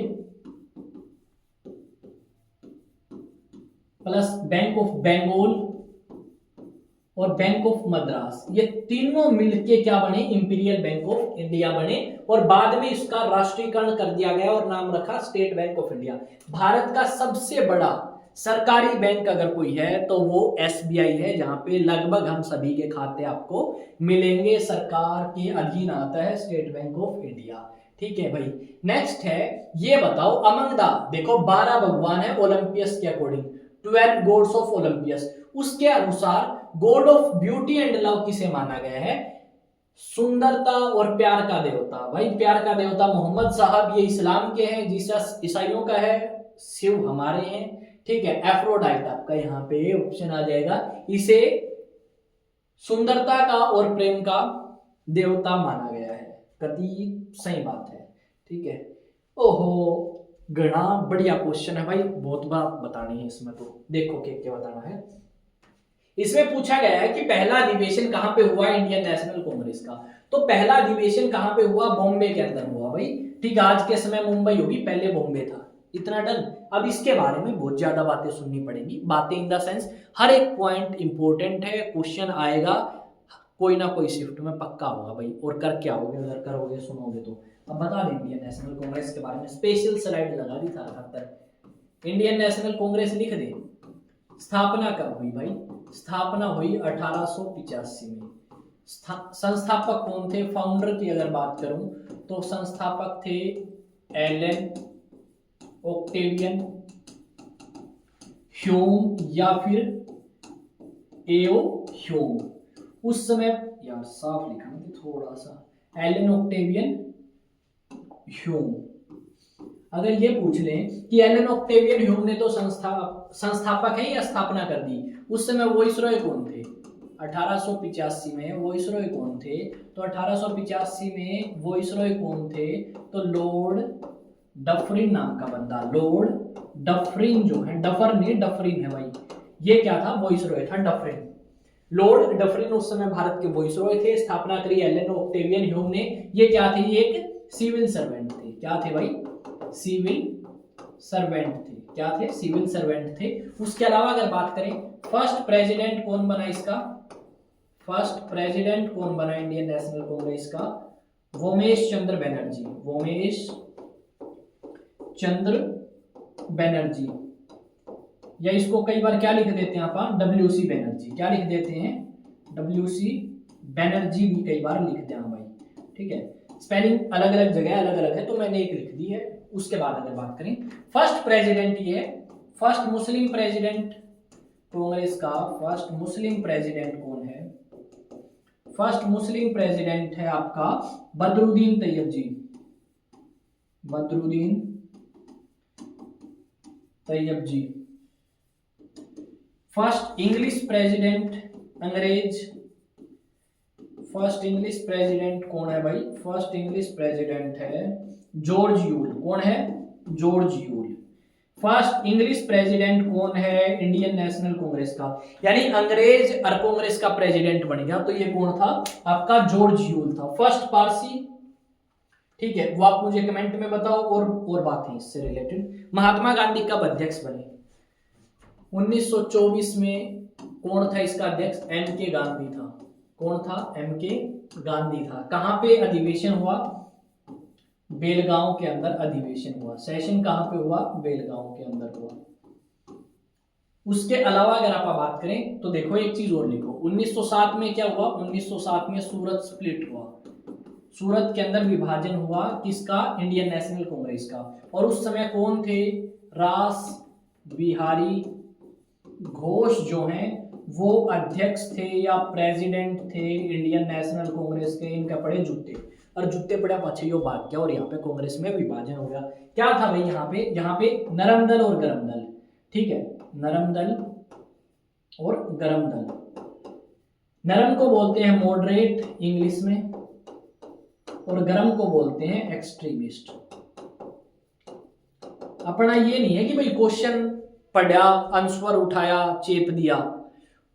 plus bank of Bengal और बैंक ऑफ मद्रास, ये तीनों मिलके क्या बने, इंपीरियल बैंक ऑफ इंडिया बने, और बाद में इसका राष्ट्रीयकरण कर दिया गया और नाम रखा state bank of India. Bharat का सबसे बड़ा सरकारी बैंक अगर कोई है तो वो एसबीआई है, जहां पे लगभग हम सभी के खाते आपको मिलेंगे, सरकार के अधीन आता है स्टेट बैंक ऑफ इंडिया, ठीक है भाई। नेक्स्ट है, ये बताओ अमंग द, देखो 12 भगवान है ओलंपियस के अकॉर्डिंग, 12 गॉड्स ऑफ ओलंपियस, उसके अनुसार God of beauty and love किसे माना गया है, सुंदरता और प्यार का देवता। भाई प्यार का देवता मोहम्मद साहब, ये इस्लाम के हैं, जीसस ईसाइयों का है, शिव हमारे हैं, ठीक है। एफ्रोडाइट आपका यहाँ पे ऑप्शन आ जाएगा, इसे सुंदरता का और प्रेम का देवता माना गया है। कति सही बात है, ठीक है। ओहो घना बढ़िया क्वेश्चन है भाई, बहुत बात बतानी है इसमें, तो देखो क्या बताना है। इसमें पूछा गया है कि पहला अधिवेशन कहां पे हुआ इंडियन नेशनल कांग्रेस का, तो पहला अधिवेशन कहां पे हुआ, बॉम्बे के अंदर हुआ भाई, ठीक। आज के समय मुंबई होगी, पहले बॉम्बे था, इतना डन। अब इसके बारे में बहुत ज्यादा बातें सुननी पड़ेंगी, बातें इन द सेंस हर एक पॉइंट इंपॉर्टेंट है, क्वेश्चन आएगा कोई ना कोई शिफ्ट में पक्का होगा भाई, और करके आओगे अगर करोगे सुनोगे तो। अब बता दें इंडियन नेशनल कांग्रेस के बारे में, स्पेशल स्लाइड लगा दी था खातर, इंडियन नेशनल कांग्रेस लिख दे। स्थापना कब हुई भाई, स्थापना हुई 1885 में। संस्थापक कौन थे, फाउंडर की अगर बात करूं तो संस्थापक थे एलन ऑक्टेवियन ह्यूम या फिर एओ ह्यूम। उस समय यार साफ लिखा मुझे थोड़ा सा, एलन ऑक्टेवियन ह्यूम। अगर ये पूछ लें कि एलन ऑक्टेवियन ह्यूम ने तो संस्थापक है या स्थापना कर दी, उस समय वॉइसरॉय कौन थे, 1885 में वॉइसरॉय कौन थे, तो 1885 में वॉइसरॉय कौन थे, तो लॉर्ड डफरिन नाम का बंदा, लॉर्ड डफरिन जो है, डफर नहीं डफरिन है भाई, ये क्या था, वॉइसरॉय था डफरिन। लॉर्ड डफरिन उस समय भारत के वॉइसरॉय थे, स्थापना करी एलन ऑक्टेवियन ह्यूम ने। ये क्या थे, एक सिविल सर्वेंट थे, क्या थे भाई, सिविल सर्वेंट थे, क्या थे, सिविल सर्वेंट थे। उसके अलावा अगर बात करें फर्स्ट प्रेसिडेंट कौन बना इसका, फर्स्ट प्रेसिडेंट कौन बना इंडियन नेशनल कांग्रेस का, वोमेश चंद्र बनर्जी, वोमेश चंद्र बनर्जी, या इसको कई बार क्या लिख देते हैं आप, डब्ल्यूसी बनर्जी, क्या लिख देते हैं, डब्ल्यूसी बनर्जी भी कई बार लिखते हैं भाई, ठीक है। स्पेलिंग अलग अलग जगह अलग अलग है, तो मैंने एक लिख दी है। उसके बाद अगर बात करें फर्स्ट प्रेसिडेंट, ये फर्स्ट मुस्लिम प्रेसिडेंट कांग्रेस का, फर्स्ट मुस्लिम प्रेसिडेंट कौन है, फर्स्ट मुस्लिम प्रेसिडेंट है आपका बदरुद्दीन तैयब जी, बदरुद्दीन तैयब जी। फर्स्ट इंग्लिश प्रेसिडेंट अंग्रेज, फर्स्ट इंग्लिश प्रेसिडेंट कौन है भाई, फर्स्ट इंग्लिश प्रेसिडेंट है जॉर्ज यूल, कौन है, George Yule. First English president कौन है इंडियन नेशनल कांग्रेस का, यानी अंग्रेज और कांग्रेस का प्रेसिडेंट बन गया, तो ये कौन था आपका, जॉर्ज यूल था। फर्स्ट पारसी, ठीक है, वो आप मुझे कमेंट में बताओ, और बातें इससे रिलेटेड। महात्मा गांधी कब अध्यक्ष बने, 1924 में। कौन था इसका अध्यक्ष, एम के गांधी था, कौन था, एम के गांधी था। कहां पे अधिवेशन हुआ, बेलगांव के अंदर अधिवेशन हुआ, सेशन कहां पे हुआ, बेलगांव के अंदर हुआ। उसके अलावा अगर आप बात करें तो देखो एक चीज और लिखो, 1907 में क्या हुआ, 1907 में सूरत स्प्लिट हुआ, सूरत के अंदर विभाजन हुआ, किसका, इंडियन नेशनल कांग्रेस का। और उस समय कौन थे, रास बिहारी घोष जो हैं वो अध्यक्ष थे या प्रेसिडेंट थे इंडियन नेशनल कांग्रेस के, इनका पड़े जूते, और जूते पड़ा पछे यो भाग गया और यहाँ पे कांग्रेस में विभाजन हो गया। क्या था भाई यहाँ पे नरम दल और गरम दल, ठीक है, नरम दल और गरम दल। नरम को बोलते हैं मॉडरेट इंग्लिश में और गरम को बोलते हैं एक्सट्रीमिस्ट। अपना ये नहीं है कि भाई क्वेश्चन पढ़ा आंसर उठाया चेप दिया,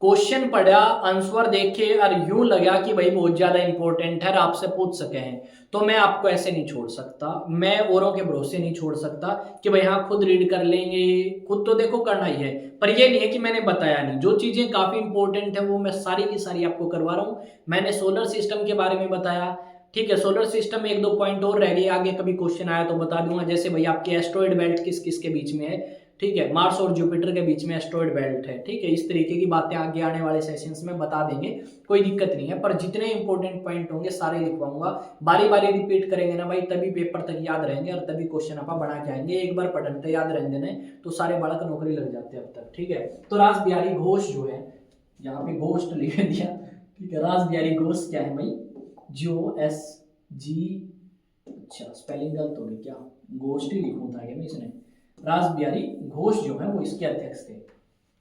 क्वेश्चन पढ़ा आंसर देखे और यूं लगा कि भाई बहुत ज्यादा इंपॉर्टेंट है और आपसे पूछ सके हैं, तो मैं आपको ऐसे नहीं छोड़ सकता, मैं औरों के भरोसे नहीं छोड़ सकता कि भाई हाँ खुद रीड कर लेंगे, खुद तो देखो करना ही है। पर ये नहीं है कि मैंने बताया नहीं, जो चीजें काफी इंपॉर्टेंट है वो मैं सारी की सारी आपको करवा रहा हूँ। मैंने सोलर सिस्टम के बारे में बताया, ठीक है, सोलर सिस्टम में एक दो पॉइंट और रह गए, आगे कभी क्वेश्चन आया तो बता दूंगा। जैसे भाई आपके एस्ट्रॉइड बेल्ट किस किस के बीच में है, ठीक है, मार्स और जुपिटर के बीच में एस्ट्रॉइड बेल्ट है, ठीक है, इस तरीके की बातें आगे आने वाले सेशंस में बता देंगे, कोई दिक्कत नहीं है। पर जितने इंपॉर्टेंट पॉइंट होंगे सारे लिखवाऊंगा, बारी बारी रिपीट करेंगे ना भाई, तभी पेपर तक याद रहेंगे और तभी क्वेश्चन आप बना के आएंगे। एक बार पढ़ने तो याद रहने देने तो सारे बालक नौकरी लग जाते हैं अब तक, ठीक है। तो रास बिहारी घोष जो है, यहाँ पे घोष लिख दिया, ठीक है, रास बिहारी घोष क्या है भाई, GOSG, अच्छा स्पेलिंग गलत होगी क्या, घोष ही लिखूं था क्या इसने, रास बिहारी घोष जो है वो इसके अध्यक्ष थे।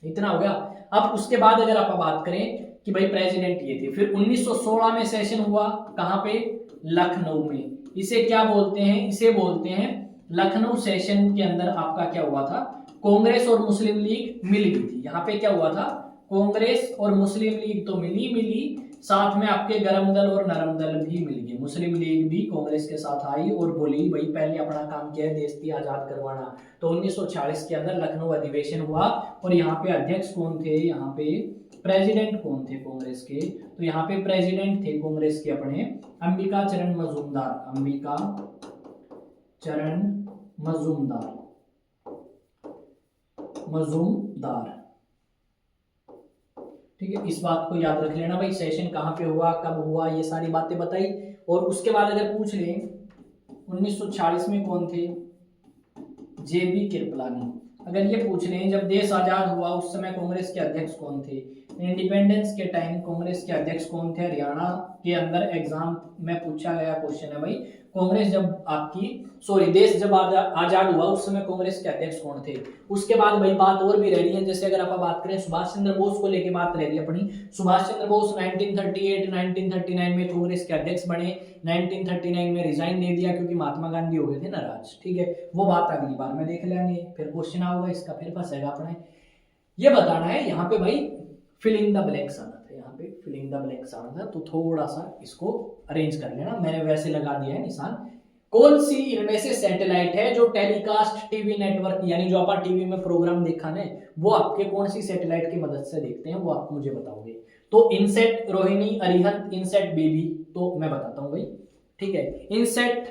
इतना हो गया। अब उसके बाद अगर आप बात करें कि भाई प्रेसिडेंट ये थे, फिर 1916 में सेशन हुआ, कहां पे, लखनऊ में। इसे क्या बोलते हैं, इसे बोलते हैं लखनऊ सेशन के अंदर आपका क्या हुआ था, कांग्रेस और मुस्लिम लीग मिल गई थी। यहाँ पे क्या हुआ था, कांग्रेस और मुस्लिम लीग तो मिली, साथ में आपके गरम दल और नरम दल भी मिल गए। मुस्लिम लीग भी कांग्रेस के साथ आई और बोली भाई पहले अपना काम किया है देश की आजाद करवाना। तो 1946 के अंदर लखनऊ अधिवेशन हुआ और यहाँ पे अध्यक्ष कौन थे, यहाँ पे प्रेसिडेंट कौन थे कांग्रेस के, तो यहाँ पे प्रेसिडेंट थे कांग्रेस के अपने अंबिका चरण मजूमदार, अंबिका चरण मजूमदार, ठीक है। इस बात को याद रख लेना भाई, सेशन कहाँ पे हुआ, कब हुआ, ये सारी बातें बताई। और उसके बाद अगर पूछ लें 1946 में कौन थे, JB कृपलानी। अगर ये पूछ लें जब देश आजाद हुआ उस समय कांग्रेस के अध्यक्ष कौन थे, इंडिपेंडेंस के टाइम कांग्रेस के अध्यक्ष कौन थे, हरियाणा के अंदर एग्जाम में पूछा गया क्वेश्चन है भाई, कांग्रेस जब देश जब आजाद हुआ उस समय कांग्रेस के अध्यक्ष कौन थे। उसके बाद भाई बात और भी रह रही है, जैसे अगर आप बात करें सुभाष चंद्र बोस को लेके बात रह रही है अपनी। सुभाष चंद्र बोस 1938-1939 में कांग्रेस के अध्यक्ष बने, 1939 में रिजाइन दे दिया क्योंकि महात्मा गांधी हो गए थे नाराज, ठीक है, वो बात अगली बार में देख लेंगे, फिर क्वेश्चन आऊंगा इसका, फिर फंसेगा अपने। ये बताना है यहाँ पे भाई फिलिंग द ब्लैंक्स आना था, यहाँ पे फिलिंग द ब्लैंक्स आना था, तो थोड़ा सा इसको अरेंज कर लेना, मैंने वैसे लगा दिया है निशान। कौन सी इनमें से सैटेलाइट है जो टेलीकास्ट टीवी नेटवर्क, यानी जो आप टीवी में प्रोग्राम देखा ना, वो आपके कौन सी सैटेलाइट की मदद से देखते हैं वो आप मुझे बताओगे। तो इनसेट रोहिणी, अरिहंत, इनसेट बेबी, तो मैं बताता हूं भाई, ठीक है। इनसेट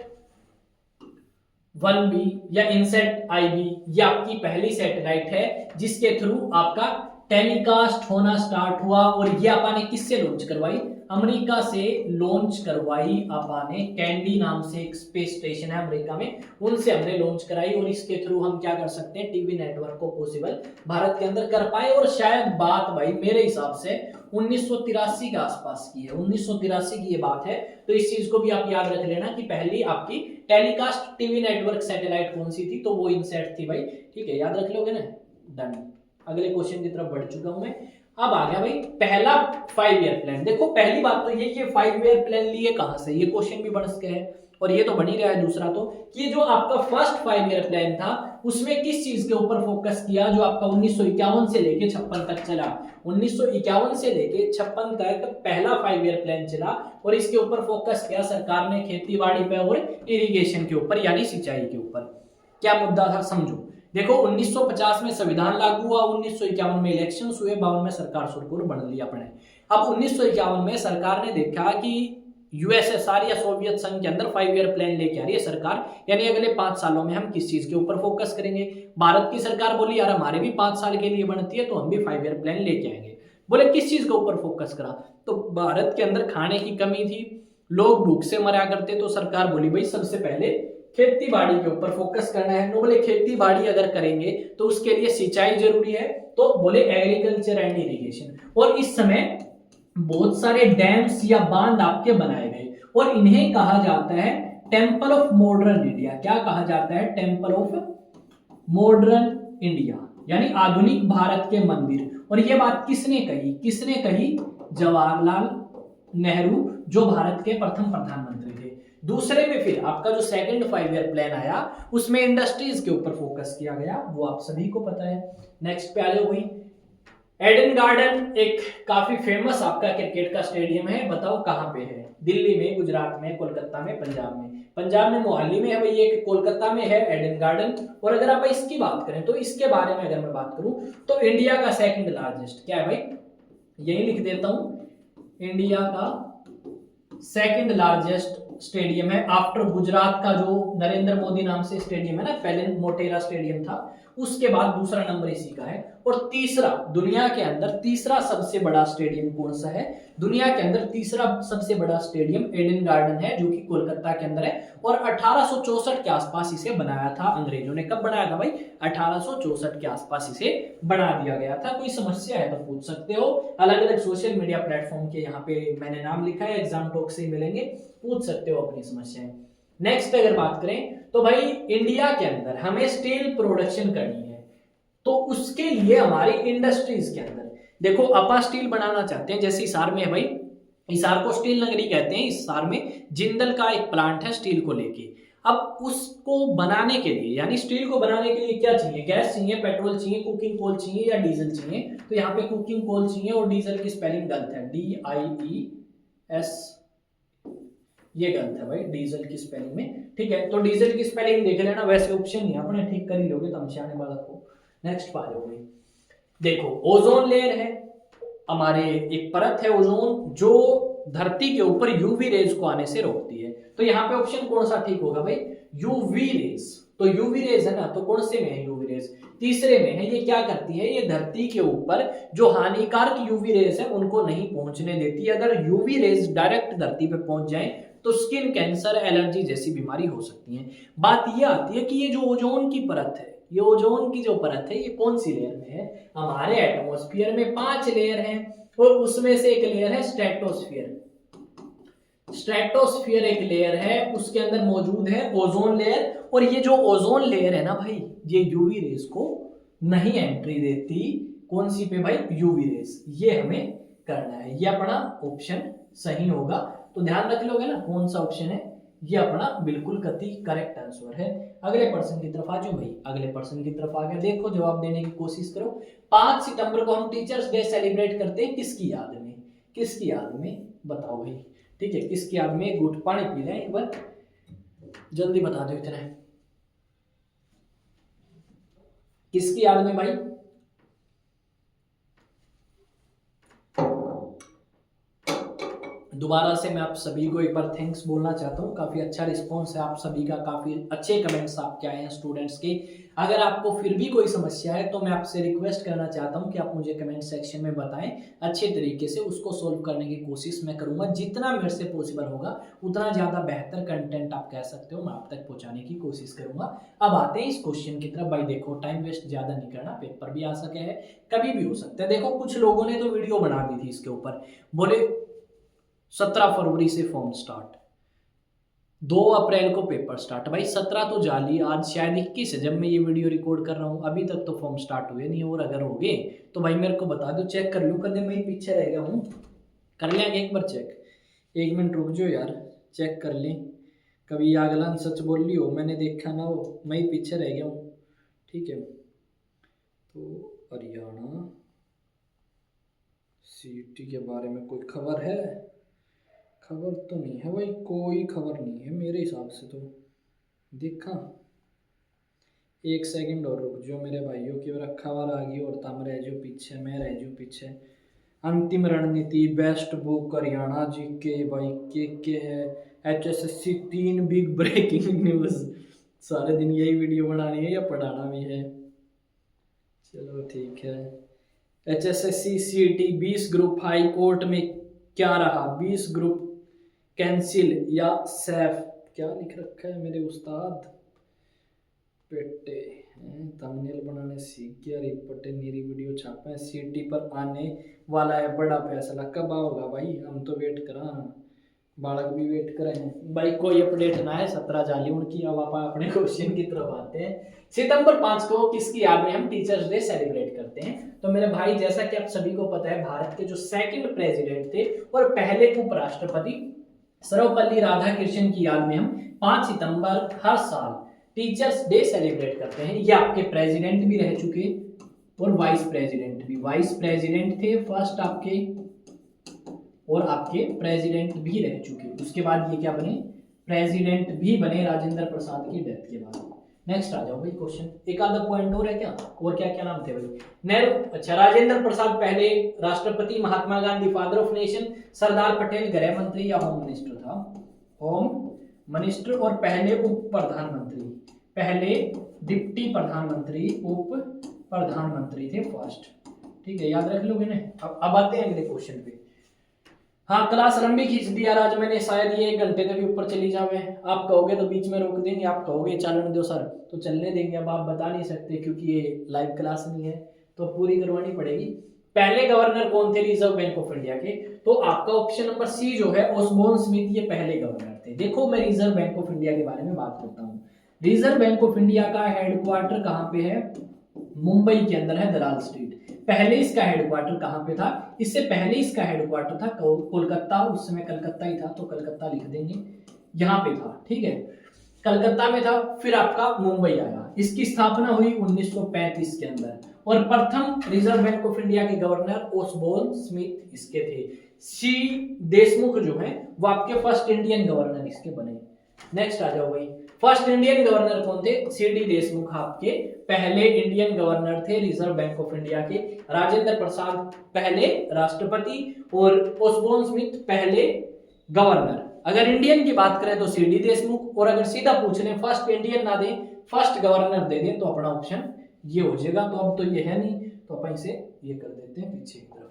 1B या इनसेट IB ये आपकी पहली सैटेलाइट है जिसके थ्रू आपका टेलीकास्ट होना स्टार्ट हुआ, और ये आपने किससे लॉन्च करवाई, अमेरिका से लॉन्च करवाई आपने, कैंडी नाम से एक स्पेस स्टेशन है अमेरिका में, उनसे हमने लॉन्च कराई, और इसके थ्रू हम क्या कर सकते हैं, टीवी नेटवर्क को पॉसिबल भारत के अंदर कर पाए। और शायद बात भाई मेरे हिसाब से 1983 के आसपास की है, 1983 की ये बात है, तो इस चीज को भी आप याद रख लेना कि पहली आपकी टेलीकास्ट टीवी नेटवर्क सैटेलाइट कौन सी थी, तो वो इनसेट थी भाई, ठीक है, याद रख लोगे ना, डन। अगले क्वेश्चन की तरफ बढ़ चुका हूं मैं। अब आ गया भाई पहला 5 ईयर प्लान। देखो पहली बात तो ये कि 5 ईयर प्लान लिए कहां से, ये क्वेश्चन भी बन सके है, और ये तो बन ही रहा है। दूसरा तो कि जो आपका फर्स्ट 5 ईयर प्लान था उसमें किस चीज के ऊपर फोकस किया, जो आपका 1951 से लेके 56 तक चला, 1951 से लेके 56 तक पहला 5 ईयर प्लान चला, और इसके ऊपर फोकस किया सरकार ने खेतीबाड़ी पे और इरिगेशन के ऊपर, यानी सिंचाई के ऊपर। क्या मुद्दा था समझो। देखो 1950 में संविधान लागू हुआ, 1951 में इलेक्शन हुए, 52 में सरकार सुरकुर बन ली अपने। अब 1951 में सरकार ने देखा कि यूएसएसआर या सोवियत संघ के अंदर 5 ईयर प्लान लेके आ रही है सरकार, यानी अगले 5 सालों में हम किस चीज के ऊपर फोकस करेंगे। भारत की सरकार बोली यार हमारे भी 5 साल के लिए बनती है तो हम भी 5 ईयर प्लान लेके आएंगे। बोले किस चीज के ऊपर फोकस करा, तो भारत के अंदर खाने की कमी थी, लोग भूख से मरा करते, तो सरकार बोली भाई सबसे पहले खेती बाड़ी के ऊपर फोकस करना है। नो बोले खेती बाड़ी अगर करेंगे तो उसके लिए सिंचाई जरूरी है, तो बोले एग्रीकल्चर एंड इरिगेशन। और इस समय बहुत सारे डैम्स या बांध आपके बनाए गए और इन्हें कहा जाता है टेम्पल ऑफ मॉडर्न इंडिया। क्या कहा जाता है? टेम्पल ऑफ मॉडर्न इंडिया, यानी आधुनिक भारत के मंदिर। और ये बात किसने कही? किसने कही? जवाहरलाल नेहरू, जो भारत के प्रथम प्रधानमंत्री थे। दूसरे में फिर आपका जो सेकंड 5 ईयर प्लान आया उसमें इंडस्ट्रीज के ऊपर फोकस किया गया, वो आप सभी को पता है। नेक्स्ट पे आ जाओ भाई। एडन गार्डन एक काफी फेमस आपका क्रिकेट का स्टेडियम है, बताओ कहां पे है? दिल्ली में, गुजरात में, कोलकाता में, पंजाब में? पंजाब में मोहाली में है भाई, ये कोलकाता में है एडन गार्डन। और अगर आप इसकी बात करें तो इसके बारे में अगर मैं बात करूं तो इंडिया का सेकंड लार्जेस्ट क्या है भाई? यही लिख देता हूं, इंडिया का सेकंड लार्जेस्ट स्टेडियम है आफ्टर गुजरात का जो नरेंद्र मोदी नाम से स्टेडियम है ना, पहले मोटेरा स्टेडियम था, उसके बाद दूसरा नंबर इसी का है। और तीसरा, दुनिया के अंदर तीसरा सबसे बड़ा स्टेडियम कौन सा है? दुनिया के अंदर तीसरा सबसे बड़ा स्टेडियम एडन गार्डन है, जो कि कोलकाता के अंदर है। और 1864 के आसपास इसे बनाया था अंग्रेजों ने। कब बनाया था भाई? 1864 के आसपास इसे बना दिया गया था। कोई समस्या है तो पूछ सकते हो। अलग अलग सोशल मीडिया प्लेटफॉर्म के यहाँ पे मैंने नाम लिखा है, एग्जाम टॉक से मिलेंगे, पूछ सकते हो अपनी समस्याएं। नेक्स्ट अगर बात करें तो भाई इंडिया के अंदर हमें स्टील प्रोडक्शन करनी है, तो उसके लिए हमारी इंडस्ट्रीज के अंदर देखो अपा स्टील बनाना चाहते हैं, जैसे हिसार में है भाई, हिसार को स्टील नगरी कहते हैं। हिसार में जिंदल का एक प्लांट है स्टील को लेके। अब उसको बनाने के लिए, यानी स्टील को बनाने के लिए क्या चाहिए? गैस चाहिए, पेट्रोल चाहिए, कुकिंग कोल चाहिए या डीजल चाहिए? तो यहाँ पे कुकिंग कोल चाहिए और डीजल की स्पेलिंग गलत है, DIES, ये गलत है भाई डीजल की स्पेलिंग में, ठीक है? तो डीजल की स्पेलिंग देख लेना, वैसे ऑप्शन नहीं अपने ठीक कर ही लोगे तो हमसे आने वाला को। नेक्स्ट पा जाओगे, देखो ओजोन लेयर है हमारे, एक परत है ओजोन जो धरती के ऊपर यूवी रेज को आने से रोकती है। तो यहाँ पे ऑप्शन कौन सा ठीक होगा भाई? UV rays. तो यूवी रेज है ना, तो कौन से में है यूवी रेज? तीसरे में है। ये क्या करती है? ये धरती के ऊपर जो हानिकारक यूवी रेज है उनको नहीं पहुंचने देती। अगर यूवी रेज डायरेक्ट धरती पे पहुंच जाए तो स्किन कैंसर, एलर्जी जैसी बीमारी हो सकती है। बात ये आती है कि ये जो ओजोन की परत है, ये ओजोन की जो परत है ये कौन सी लेयर में है? हमारे एटमॉस्फेयर में 5 लेयर हैं और उसमें से एक लेयर है स्ट्रेटोस्फीयर। स्ट्रेटोस्फीयर एक लेयर है, उसके अंदर मौजूद है ओजोन लेयर। और ये जो ओजोन लेयर है ना भाई, ये यूवी रेज को नहीं एंट्री देती। कौन सी पे भाई? UV rays. ये हमें करना है, ये अपना ऑप्शन सही होगा। तो ध्यान रख लोगे ना कौन सा ऑप्शन है, ये अपना बिल्कुल करेक्ट आंसर है। अगले पर्सन की तरफ आ जाओ भाई, अगले पर्सन की तरफ आ गया, देखो जवाब देने की कोशिश करो। 5 सितंबर को हम टीचर्स डे सेलिब्रेट करते हैं, किसकी याद में? किसकी याद में बताओ भाई, ठीक है? किसकी याद में? घुट पानी पी लें एक बार, जल्दी बता दो इतना, किसकी याद में भाई? दोबारा से मैं आप सभी को एक बार थैंक्स बोलना चाहता हूँ, काफ़ी अच्छा रिस्पॉन्स है आप सभी का, काफ़ी अच्छे कमेंट्स आपके आए हैं स्टूडेंट्स के। अगर आपको फिर भी कोई समस्या है तो मैं आपसे रिक्वेस्ट करना चाहता हूँ कि आप मुझे कमेंट सेक्शन में बताएं, अच्छे तरीके से उसको सोल्व करने की कोशिश मैं करूँगा। जितना मेरे से पॉसिबल होगा उतना ज़्यादा बेहतर कंटेंट आप कह सकते हो मैं आप तक पहुँचाने की कोशिश करूँगा। अब आते हैं इस क्वेश्चन की तरफ। भाई देखो टाइम वेस्ट ज़्यादा नहीं करना, पेपर भी आ सके है, कभी भी हो सकता है। देखो कुछ लोगों ने तो वीडियो बना दी थी इसके ऊपर, बोले 17 फरवरी से फॉर्म स्टार्ट, 2 अप्रैल को पेपर स्टार्ट। भाई 17 तो जाली, आज शायद 21 है जब मैं ये वीडियो रिकॉर्ड कर रहा हूँ, अभी तक तो फॉर्म स्टार्ट हुए नहीं। और अगर हो गए तो भाई मेरे को बता दो, चेक कर लूँ, कदे मैं पीछे रह गया हूँ। कर लेंगे एक बार चेक, 1 मिनट रुक जाओ यार, चेक कर लें। कभी अगला सच बोल ली हो, मैंने देखा ना हो, मैं ही पीछे रह गया हूँ, ठीक है? तो हरियाणा सीटी के बारे में कोई खबर है? खबर तो नहीं है भाई, कोई खबर नहीं है मेरे हिसाब से तो। देखा, 1 सेकंड और रुक जो मेरे भाइयों की ओर खबर आ गई और तम रह जो पीछे, मैं रह जो पीछे। अंतिम रणनीति, बेस्ट बुक, हरियाणा जी के भाई के है, HSSC 3 बिग ब्रेकिंग न्यूज़। सारे दिन यही वीडियो बनानी है या पढ़ाना भी है? चलो ठीक है। HSSC CET 20 group high court में क्या रहा? 20 ग्रुप कैंसिल या सेफ? क्या लिख रखा है मेरे उस्ताद? पेटे थंबनेल बनाने सीख गया, रिपोर्टे मेरी वीडियो छापे, सीटी पर आने वाला है बड़ा फैसला, कब आओगा भाई? हम तो वेट करा, बालक भी वेट कर रहे हैं भाई, कोई अपडेट ना है 17 जाली उनकी। अब आप अपने क्वेश्चन की तरफ आते हैं। सितंबर 5 को किसकी याद में हम टीचर्स डे सेलिब्रेट करते हैं? तो मेरे भाई जैसा कि आप सभी को पता है, भारत के जो सेकंड प्रेसिडेंट थे और पहले उपराष्ट्रपति सर्वपल्ली राधाकृष्णन की याद में हम 5 सितंबर हर साल टीचर्स डे सेलिब्रेट करते हैं। ये आपके प्रेसिडेंट भी रह चुके और वाइस प्रेसिडेंट भी, वाइस प्रेसिडेंट थे फर्स्ट आपके और आपके प्रेसिडेंट भी रह चुके। उसके बाद ये क्या बने? प्रेसिडेंट भी बने राजेंद्र प्रसाद की डेथ के बाद। नेक्स्ट आ जाओ भाई क्वेश्चन, एक आधा पॉइंट और है क्या? और क्या क्या नाम थे भाई? नेहरू, अच्छा, राजेंद्र प्रसाद पहले राष्ट्रपति, Mahatma Gandhi father of nation, Sardar Patel गृह मंत्री या होम मिनिस्टर था? Home minister. और पहले उप प्रधानमंत्री, पहले डिप्टी प्रधानमंत्री, उप प्रधानमंत्री थे फर्स्ट। ठीक है, याद रख लोगे ना। अब आते हैं अगले क्वेश्चन पे। हाँ, क्लास लंबी खींच दिया आज मैंने, शायद ये 1 घंटे तक भी ऊपर चली जावे। आप कहोगे तो बीच में रोक देंगे, आप कहोगे चलने दो सर तो चलने देंगे। अब आप बता नहीं सकते क्योंकि ये लाइव क्लास नहीं है, तो पूरी करवानी पड़ेगी। पहले गवर्नर कौन थे रिजर्व बैंक ऑफ इंडिया के? तो आपका ऑप्शन नंबर सी जो है, ओसबोर्न स्मिथ, ये पहले गवर्नर थे। देखो, मैं रिजर्व बैंक ऑफ इंडिया के बारे में बात करता हूँ। रिजर्व बैंक ऑफ इंडिया का हेडक्वार्टर कहाँ पे है? मुंबई के अंदर है, दलाल स्ट्रीट। पहले इसका हेडक्वार्टर कहाँ पे था? इससे पहले इसका हेडक्वार्टर था कोलकाता, उस समय कलकत्ता ही था तो कलकत्ता लिख देंगे, यहाँ पे था। ठीक है, कलकत्ता में था। फिर आपका मुंबई आया। इसकी स्थापना हुई 1935 के अंदर और प्रथम रिजर्व बैंक ऑफ इंडिया के गवर्नर ओसबोर्न स्मिथ इसके थे। सी देशमुख जो है वो आपके फर्स्ट इंडियन गवर्नर इसके बने। नेक्स्ट आ जाओ भाई, फर्स्ट इंडियन गवर्नर कौन थे? सी.डी. देशमुख आपके पहले इंडियन गवर्नर थे रिजर्व बैंक ऑफ इंडिया के। राजेंद्र प्रसाद पहले राष्ट्रपति और ओसबोर्न स्मिथ पहले गवर्नर। अगर इंडियन की बात करें तो सी.डी. देशमुख, और अगर सीधा पूछ लें फर्स्ट इंडियन ना दें फर्स्ट गवर्नर दे दें तो अपना ऑप्शन ये हो जाएगा। तो अब तो ये है नहीं तो अपन इसे ये कर देते हैं पीछे की तरफ।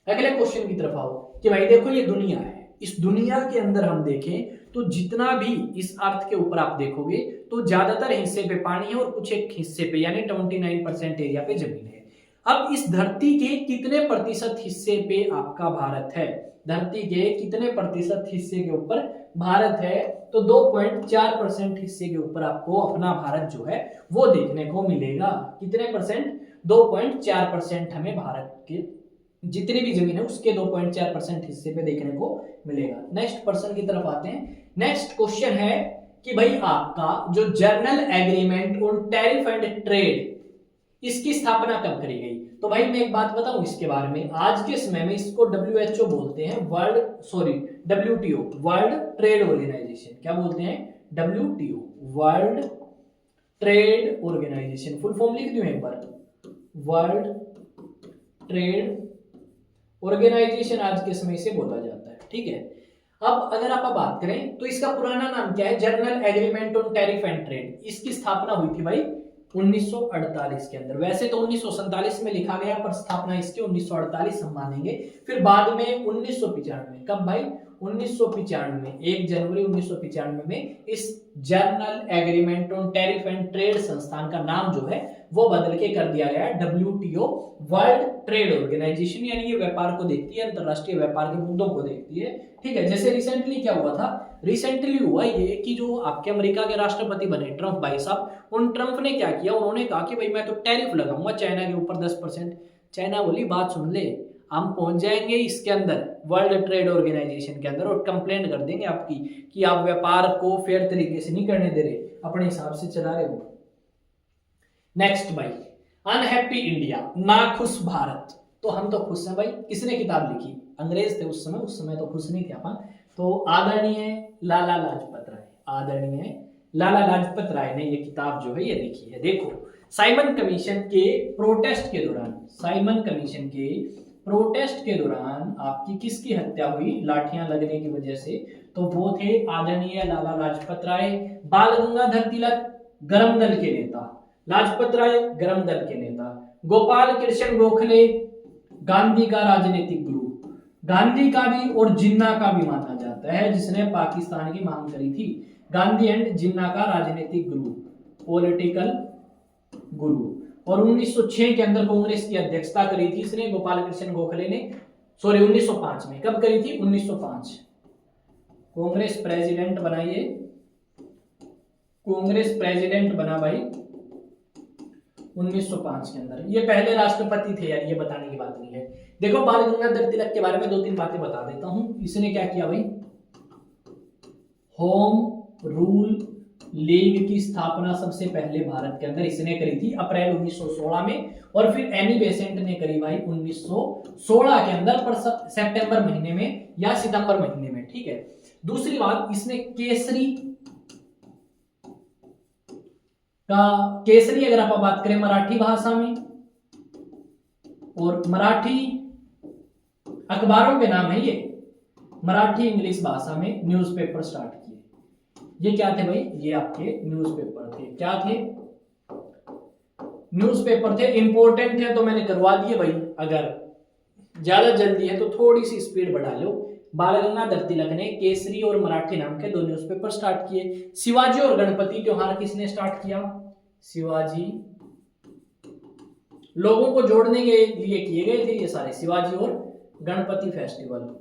अगले क्वेश्चन की तरफ आओ कि भाई देखो ये दुनिया है, इस दुनिया के अंदर हम देखें तो जितना भी इस अर्थ के ऊपर आप देखोगे तो ज्यादातर हिस्से पे पानी है और कुछ एक हिस्से पे यानी 29% एरिया पे जमीन है। अब इस धरती के कितने प्रतिशत हिस्से पे आपका भारत है? धरती के कितने प्रतिशत हिस्से के ऊपर भारत है? तो 2.4% हिस्से के ऊपर आपको अपना भारत जो है वो देखने को मिलेगा। कितने परसेंट? 2.4% हमें भारत के जितनी भी जमीन है उसके 2.4% हिस्से पे देखने को मिलेगा। नेक्स्ट पर्सन की तरफ आते हैं। नेक्स्ट क्वेश्चन है कि भाई आपका जो journal agreement on tariff and trade, इसकी स्थापना कब करी गई? तो भाई मैं एक बात बताऊं इसके बारे में, आज के समय में इसको WHO बोलते हैं, WTO, वर्ल्ड ट्रेड ऑर्गेनाइजेशन। क्या बोलते हैं? WTO, world trade organisation. Full form लिख दूं एक बार, वर्ल्ड ट्रेड ऑर्गेनाइजेशन आज के समय से बोला जाता है। ठीक है, अब अगर आप बात करें तो इसका पुराना नाम क्या है? Journal agreement on tariff and trade. इसकी स्थापना हुई थी भाई 1948 के अंदर। वैसे तो 1947 में लिखा गया पर स्थापना इसकी 1948 हम मानेंगे। फिर बाद में 1995, कब भाई? 1995, 1 जनवरी 1995 में इस journal agreement on tariff and trade संस्थान का नाम जो है वो बदल के कर दिया गया WTO, वर्ल्ड ट्रेड ऑर्गेनाइजेशन। यानी ये व्यापार को देखती है, अंतरराष्ट्रीय व्यापार के मुद्दों को देखती है। ठीक है, जैसे रिसेंटली क्या हुआ था? रिसेंटली हुआ ये कि जो आपके अमेरिका के राष्ट्रपति बने ट्रंप भाई साहब, उन ट्रंप ने क्या किया? उन्होंने कहा कि भाई मैं तो टैरिफ लगाऊंगा चाइना के ऊपर 10%। चाइना बोली बात सुन ले, हम पहुंच जाएंगे इसके अंदर वर्ल्ड ट्रेड ऑर्गेनाइजेशन के अंदर और कंप्लेंट कर देंगे आपकी कि आप व्यापार को फेयर तरीके से नहीं करने दे रहे, अपने हिसाब से चला रहे हो। नेक्स्ट भाई, अनहैप्पी इंडिया, नाखुश भारत। तो हम तो खुश हैं भाई। किसने किताब लिखी? अंग्रेज थे उस समय तो खुश नहीं थे अपन। तो आदरणीय लाला लाजपत राय, आदरणीय लाला लाजपत राय ने ये किताब जो है ये लिखी है। देखो, साइमन कमीशन के प्रोटेस्ट के दौरान, साइमन कमीशन के प्रोटेस्ट के दौरान आपकी किसकी हत्या हुई लाठियां लगने की वजह से? तो वो थे आदरणीय लाला लाजपत राय। बाल गंगाधर तिलक गरम दल के नेता, लाजपत राय गरम दल के नेता। गोपाल कृष्ण गोखले गांधी का राजनीतिक गुरु, गांधी का भी और जिन्ना का भी माना जाता है जिसने पाकिस्तान की मांग करी थी। गांधी एंड जिन्ना का राजनीतिक गुरु, पॉलिटिकल गुरु। और 1906 के अंदर कांग्रेस की अध्यक्षता करी थी इसने गोपाल कृष्ण गोखले ने, सॉरी 1905 में। कब करी थी? 1905। कांग्रेस प्रेसिडेंट बनाइए, कांग्रेस प्रेसिडेंट बना भाई 1905 के अंदर। ये पहले राष्ट्रपति थे यार, ये बताने की बात नहीं है। देखो बाल गंगाधर तिलक के बारे में 2-3 बातें बता देता हूं। इसने क्या किया भाई? होम रूल लीग की स्थापना सबसे पहले भारत के अंदर इसने करी थी अप्रैल 1916 में, और फिर एनी बेसेंट ने करी भाई 1916 के अंदर, पर सितंबर महीने में या सितंबर महीने में, ठीक है। दूसरी बात, इसने केसरी का, केसरी अगर आप बात करें मराठी भाषा में, और मराठी अखबारों के नाम है ये, मराठी इंग्लिश भाषा में न्यूज़पेपर स्टार्ट किए। ये क्या थे भाई? ये आपके न्यूज़पेपर थे। क्या थे? न्यूज़पेपर थे, इंपॉर्टेंट थे तो मैंने करवा दिए भाई। अगर ज्यादा जल्दी है तो थोड़ी सी स्पीड बढ़ा लो। बाल गंगाधर तिलक ने केसरी और मराठी नाम के 2 न्यूज़पेपर स्टार्ट किए। शिवाजी और गणपति त्योहार किसने स्टार्ट किया? शिवाजी। लोगों को जोड़ने के लिए किए गए थे ये सारे, शिवाजी और गणपति फेस्टिवल,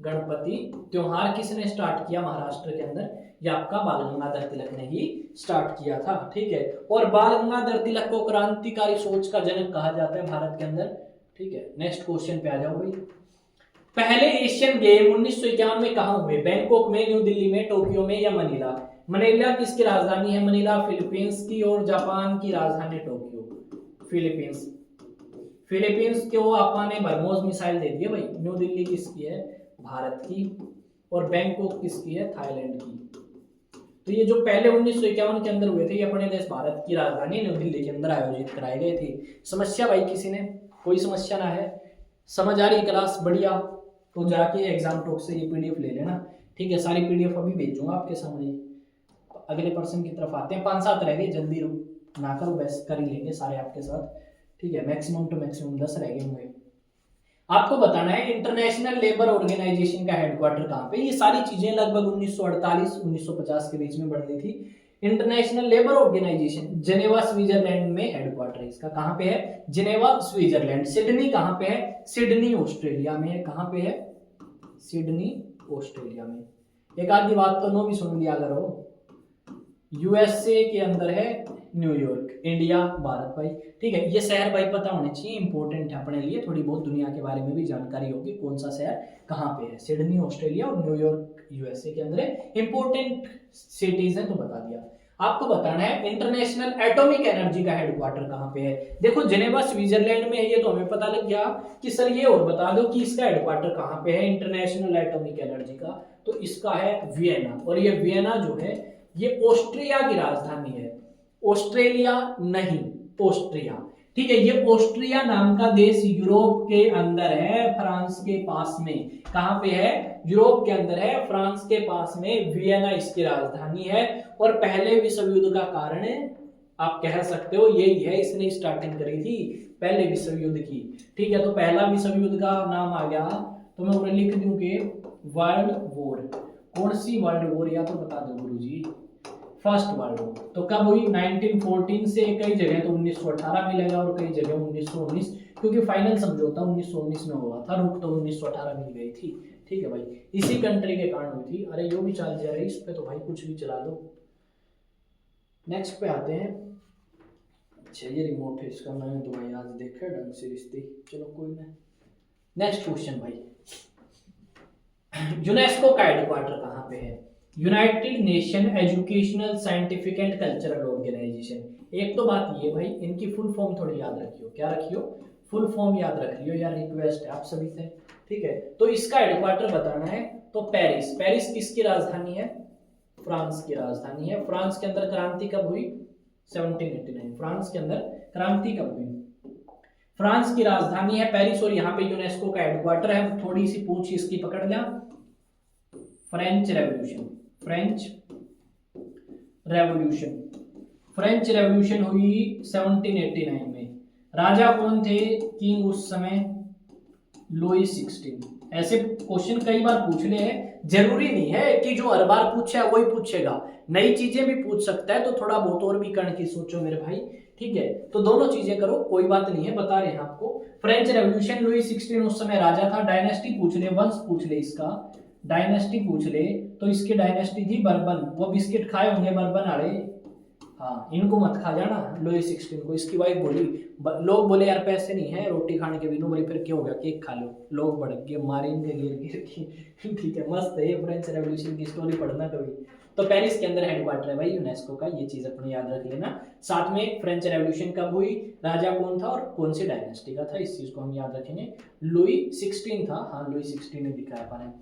गणपति त्योहार किसने स्टार्ट किया महाराष्ट्र के अंदर? ये आपका बाल गंगाधर तिलक ने ही स्टार्ट किया था, ठीक है। और बाल गंगाधर तिलक को क्रांतिकारी सोच का जनक कहा जाता है भारत के अंदर, ठीक है। नेक्स्ट क्वेश्चन पे आ जाओ भाई। पहले एशियन गेम 1951 में कहां हुए? बैंकॉक में, न्यू दिल्ली में, टोक्यो में या मनीला? मनीला किसकी राजधानी है? मनीला फिलीपींस की, और जापान की राजधानी टोक्यो। फिलीपींस, फिलीपींस को आपने ब्रह्मोस मिसाइल दे दी है भाई। न्यू दिल्ली किसकी है? भारत की। और बैंकॉक किसकी है? थाईलैंड की। तो ये जो पहले 1951 के अंदर हुए थे, ये अपने देश भारत की राजधानी न्यू दिल्ली के अंदर आयोजित कराए गए थे। समस्या भाई किसी ने? कोई समस्या ना है? समझ आ रही है क्लास? बढ़िया। तो जाके एग्जाम टॉक से ये पीडीएफ ले लेना, ठीक है। सारी पीडीएफ अभी भेजूंगा आपके सामने। अगले पर्सन की तरफ आते हैं। 5-7 रह गए, जल्दी ना करो, बस कर ही लेंगे सारे आपके साथ, ठीक है। मैक्सिमम टू मैक्सिमम 10 रह गए होंगे। आपको बताना है इंटरनेशनल लेबर ऑर्गेनाइजेशन का हेडक्वार्टर कहाँ पे? ये सारी चीजें लगभग 1948-1950 के बीच में बनी थी। International labour organisation Geneva Switzerland में हेडक्वार्टर है इसका। कहाँ पे है? Geneva Switzerland. सिडनी कहाँ पे है? सिडनी ऑस्ट्रेलिया में है। कहाँ पे है? सिडनी ऑस्ट्रेलिया में। एक आधी बात तो नो भी सुन लिया करो। यूएसए के अंदर है न्यूयॉर्क। इंडिया भारत भाई, ठीक है। ये शहर भाई पता होने चाहिए, इंपॉर्टेंट है अपने लिए। थोड़ी बहुत दुनिया के बारे में भी जानकारी होगी, कौन सा शहर कहाँ पे है। सिडनी ऑस्ट्रेलिया और न्यूयॉर्क यूएसए के अंदर है। इंपॉर्टेंट सिटीज है तो बता दिया। आपको बताना है इंटरनेशनल एटॉमिक एनर्जी का हेडक्वार्टर कहाँ पे है? देखो जेनेवा स्विट्जरलैंड में है, ये तो हमें पता लग गया कि सर ये और बता दो कि इसका हेडक्वार्टर कहाँ पे है इंटरनेशनल एटॉमिक एनर्जी का। तो इसका है वियना। और ये वियना जो है ये ऑस्ट्रिया की राजधानी है। ऑस्ट्रेलिया नहीं, ऑस्ट्रिया, ठीक है। ये ऑस्ट्रिया नाम का देश यूरोप के अंदर है, फ्रांस के पास में। कहां पे है? यूरोप के अंदर है, फ्रांस के पास में। वियना इसकी राजधानी है। और पहले विश्व युद्ध का कारण आप कह सकते हो यही है, इसने स्टार्टिंग करी थी पहले विश्व युद्ध की, ठीक है। तो पहला विश्व युद्ध का नाम आ गया, तो मैं उन्हें लिख दूं कि वर्ल्ड वॉर। कौन सी वर्ल्ड वॉर? या तो बता दो गुरुजी। First world war. तो कब हुई? 1914 से। कई जगह तो 1918 मिलेगा और कई जगह 1919, क्योंकि फाइनल समझौता 1919 में हुआ था, रुक तो 1918 मिल गई थी, ठीक है भाई। इसी कंट्री के कारण हुई थी। अरे यो भी चल जा रही, इस पे तो भाई कुछ भी चला दो। नेक्स्ट पे आते हैं। अच्छा ये रिमोट है इसका, मैंने तो भाई आज देखा ढंग से रिश्ते, चलो कोई ना। नेक्स्ट क्वेश्चन भाई, यूनेस्को का हेडक्वार्टर कहाँ पे है? United Nation Educational Scientific and Cultural Organisation. एक तो बात ये भाई, इनकी फुल फॉर्म थोड़ी याद रखियो। क्या रखियो? फुल फॉर्म याद रख लियो यार, रिक्वेस्ट है आप सभी से, ठीक है। तो इसका हेडक्वार्टर बताना है तो पेरिस। पेरिस किसकी राजधानी है? फ्रांस की राजधानी है। फ्रांस के अंदर क्रांति कब हुई? 1789। फ्रांस के अंदर क्रांति कब हुई? फ्रांस की राजधानी है पेरिस, और यहाँ पे यूनेस्को का हेडक्वार्टर है। थोड़ी सी पूछ इसकी पकड़ लिया। French revolution, French revolution, French revolution हुई 1789 में। राजा कौन थे? किंग उस समय लुई 16। ऐसे क्वेश्चन कई बार पूछने हैं, जरूरी नहीं है कि जो हर बार पूछा है वही पूछेगा, नई चीजें भी पूछ सकता है, तो थोड़ा बहुत और भी करने की सोचो मेरे भाई, ठीक है। तो दोनों चीजें करो, कोई बात नहीं है, बता रहे हैं आपको। फ्रेंच रेवोल्यूशन, लुई 16 उस समय राजा था। डायनेस्टी पूछ ले, वंश पूछ ले, इसका डायनेस्टी पूछ ले तो इसकी डायनेस्टी थी बर्बन। वो बिस्किट खाए होंगे बर्बन वाले, हाँ इनको मत खा जाना लुई 16 को। इसकी वाइफ बोली, लोग बोले यार पैसे नहीं है रोटी खाने के, बिनू बोली फिर क्या हो गया केक खा लो। लोग भड़क गए, मारे इनके गिर गिर ठीक है, मस्त है ये फ्रेंच रेवोल्यूशन की स्टोरी, पढ़ना कभी। तो पेरिस के अंदर हेडक्वार्टर है भाई यूनेस्को का, ये चीज अपने याद रख लेना। साथ में फ्रेंच रेवोल्यूशन कब हुई, राजा कौन था और कौन सी डायनेस्टी का था, इस चीज को हम याद रखेंगे। लुई 16 था, हाँ लुई 16 ने दिखाया पाना।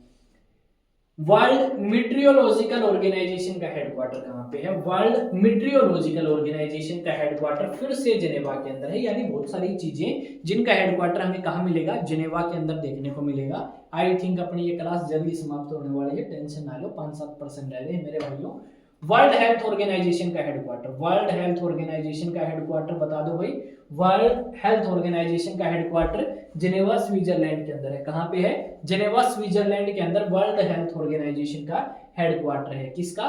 वर्ल्ड मीट्रियोलॉजिकल ऑर्गेनाइजेशन का हेडक्वार्टर कहाँ पे है, वर्ल्ड मीट्रियोलॉजिकल ऑर्गेनाइजेशन का हेडक्वार्टर फिर से जिनेवा के अंदर है। यानी बहुत सारी चीजें जिनका हेडक्वार्टर हमें कहाँ मिलेगा, जिनेवा के अंदर देखने को मिलेगा। आई थिंक अपनी ये क्लास जल्दी समाप्त होने वाली है, टेंशन ना लो, 5-7% रह गए मेरे भाइयों। वर्ल्ड हेल्थ ऑर्गेनाइजेशन का हेडक्वार्टर, वर्ल्ड हेल्थ ऑर्गेनाइजेशन का हेडक्वार्टर बता दो भाई। वर्ल्ड हेल्थ ऑर्गेनाइजेशन का हेडक्वार्टर जिनेवा स्विट्जरलैंड के अंदर है। कहां पे है, जिनेवा स्विट्जरलैंड के अंदर वर्ल्ड हेल्थ ऑर्गेनाइजेशन का हेडक्वार्टर है। किसका,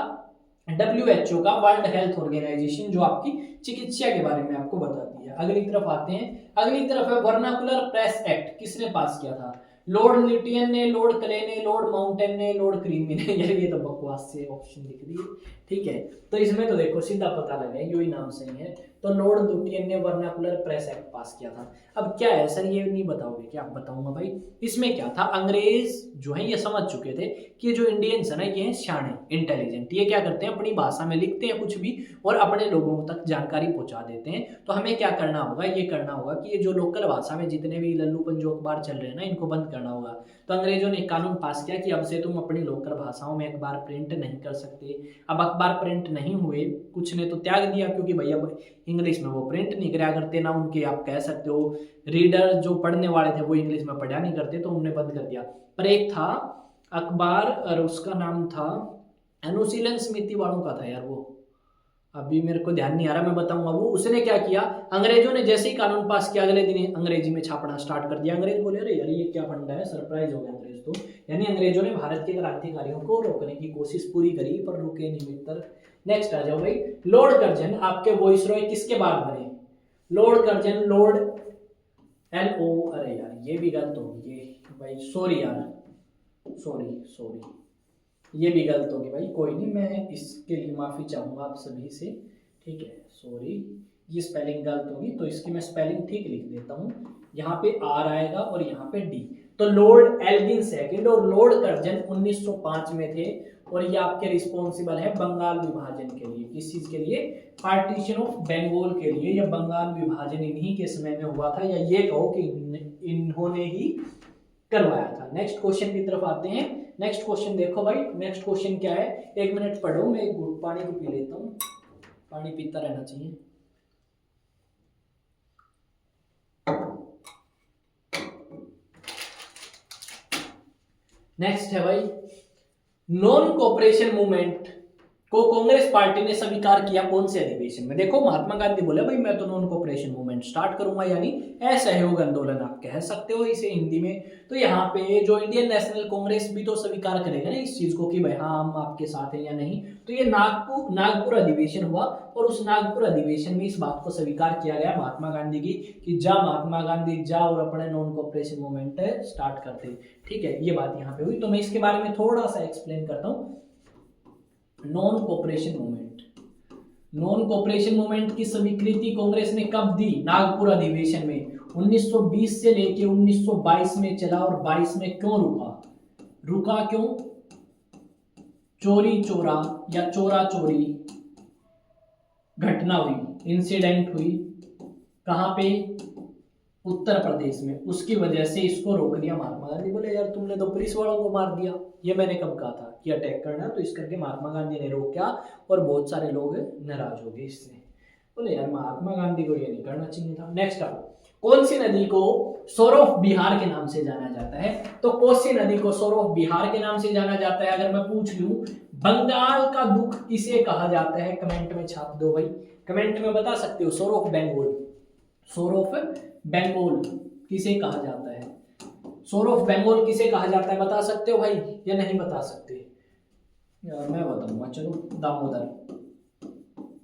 WHO का, वर्ल्ड हेल्थ ऑर्गेनाइजेशन, जो आपकी चिकित्सा के बारे में आपको बताती है। अगली तरफ आते हैं, अगली तरफ है वर्नाकुलर प्रेस एक्ट, किसने पास किया था, लॉर्ड लिटियन ने, लॉर्ड क्ले ने, लॉर्ड माउंटेन ने, लॉर्ड क्रीमी ने। यार ये तो बकवास से ऑप्शन दिख रही है, ठीक है। तो इसमें तो देखो सीधा पता लगा यही नाम सही है। तो लॉर्ड लिटियन ने वर्नाकुलर प्रेस एक्ट पास किया था। अब क्या है सर ये नहीं बताओगे क्या, आप बताऊंगा भाई। इसमें क्या था, अंग्रेज जो है ये समझ चुके थे कि जो इंडियंस है ना ये हैं शाणे, इंटेलिजेंट, ये क्या करते हैं अपनी भाषा में लिखते हैं कुछ भी और अपने लोगों तक जानकारी पहुंचा देते हैं। तो हमें क्या करना होगा, ये करना होगा कि ये जो लोकल भाषा में जितने भी लल्लू पंजो अखबार चल रहे हैं ना, इनको बंद करना होगा। तो अंग्रेजों ने एक कानून पास किया कि अब से तुम अपनी लोकल भाषाओं में अखबार प्रिंट नहीं कर सकते। अब अखबार प्रिंट नहीं हुए, कुछ ने तो त्याग दिया क्योंकि भैया इंग्लिश में वो प्रिंट नहीं करा करते ना, उनके आप कह सकते हो रीडर जो पढ़ने वाले थे वो इंग्लिश में पढ़ा नहीं करते, तो उन्होंने बंद कर दिया। पर एक था अखबार और उसका नाम था अनुशीलन समिति वालों का था यार, वो अभी मेरे को ध्यान नहीं आ रहा, मैं बताऊंगा वो। उसने क्या किया, अंग्रेजों ने जैसे ही कानून पास किया अगले दिन अंग्रेजी में छापना स्टार्ट कर दिया। अंग्रेज बोले अरे यार ये क्या फंडा है, सरप्राइज हो गया अंग्रेज तो। यानी अंग्रेजों ने भारत के क्रांतिकारियों को रोकने की कोशिश पूरी करी पर रुके नहीं मित्र। नेक्स्ट आ जाओ भाई, लॉर्ड कर्जन आपके वॉइसरॉय किसके बाद बने, लॉर्ड कर्जन, लॉर्ड LO, अरे यार ये भी गलत होगी ये भाई, सॉरी यार, सॉरी ये भी गलत होगी भाई, कोई नहीं, मैं इसके लिए माफी चाहूंगा आप सभी से, ठीक है। सॉरी ये स्पेलिंग गलत होगी तो इसकी मैं स्पेलिंग ठीक लिख देता हूँ। यहाँ पे R आएगा और यहाँ पे D। तो लॉर्ड एल्गिन सेकंड और लॉर्ड कर्जन 1905 में थे और ये आपके रिस्पॉन्सिबल है बंगाल विभाजन के लिए। किस चीज के लिए, पार्टीशन ऑफ बंगाल के लिए। या बंगाल विभाजन इन्हीं के समय में हुआ था, या ये कहो कि इन्होंने ही करवाया था। नेक्स्ट क्वेश्चन की तरफ आते हैं। नेक्स्ट क्वेश्चन देखो भाई, नेक्स्ट क्वेश्चन क्या है, एक मिनट पढ़ो, मैं एक घूंट पानी पी लेता हूँ, पानी पीता रहना चाहिए। नेक्स्ट है भाई, नॉन कोऑपरेशन मूवमेंट को कांग्रेस पार्टी ने स्वीकार किया कौन से अधिवेशन में। देखो महात्मा गांधी बोले भाई मैं तो नॉन कोऑपरेशन मूवमेंट स्टार्ट करूंगा, यानी असहयोग आंदोलन आप कह सकते हो इसे हिंदी में। तो यहाँ पे जो इंडियन नेशनल कांग्रेस भी तो स्वीकार करेगा ना इस चीज को कि भाई हाँ हम आपके साथ हैं या नहीं। तो ये नागपुर अधिवेशन हुआ और उस नागपुर अधिवेशन में इस बात को स्वीकार किया गया महात्मा गांधी की कि जा महात्मा गांधी जा और अपने नॉन कोऑपरेशन मूवमेंट स्टार्ट करते, ठीक है। ये बात यहाँ पे हुई, तो मैं इसके बारे में थोड़ा सा एक्सप्लेन करता हूँ। Non cooperation movement, non cooperation movement की स्वीकृति कांग्रेस ने कब दी, नागपुर अधिवेशन में 1920 से लेके 1922 में चला। और 22 में क्यों रुका क्यों, चोरी चोरा या चोरा चोरी घटना हुई, इंसिडेंट हुई, कहां पे, उत्तर प्रदेश में। उसकी वजह से इसको रोक दिया महात्मा गांधी। बोले यार तुमने तो पुलिस वालों को मार दिया, ये मैंने कब कहा था कि अटैक करना, तो इस करके महात्मा गांधी ने रोका और बहुत सारे लोग नाराज हो गए इससे। बोले यार महात्मा गांधी को ये नहीं करना चाहिए था। नेक्स्ट आप, कौन सी नदी को सोर ऑफ बिहार के नाम से जाना जाता है, तो कोसी नदी को सोर ऑफ बिहार के नाम से जाना जाता है। अगर मैं पूछ लूं बंगाल का दुख किसे कहा जाता है, कमेंट में छाप दो भाई, कमेंट में बता सकते हो। सोर ऑफ बंगाल, सोर ऑफ बंगाल किसे कहा जाता है, सोर ऑफ बंगाल किसे कहा जाता है, बता सकते हो भाई या नहीं बता सकते? यार मैं बताऊंगा, चलो।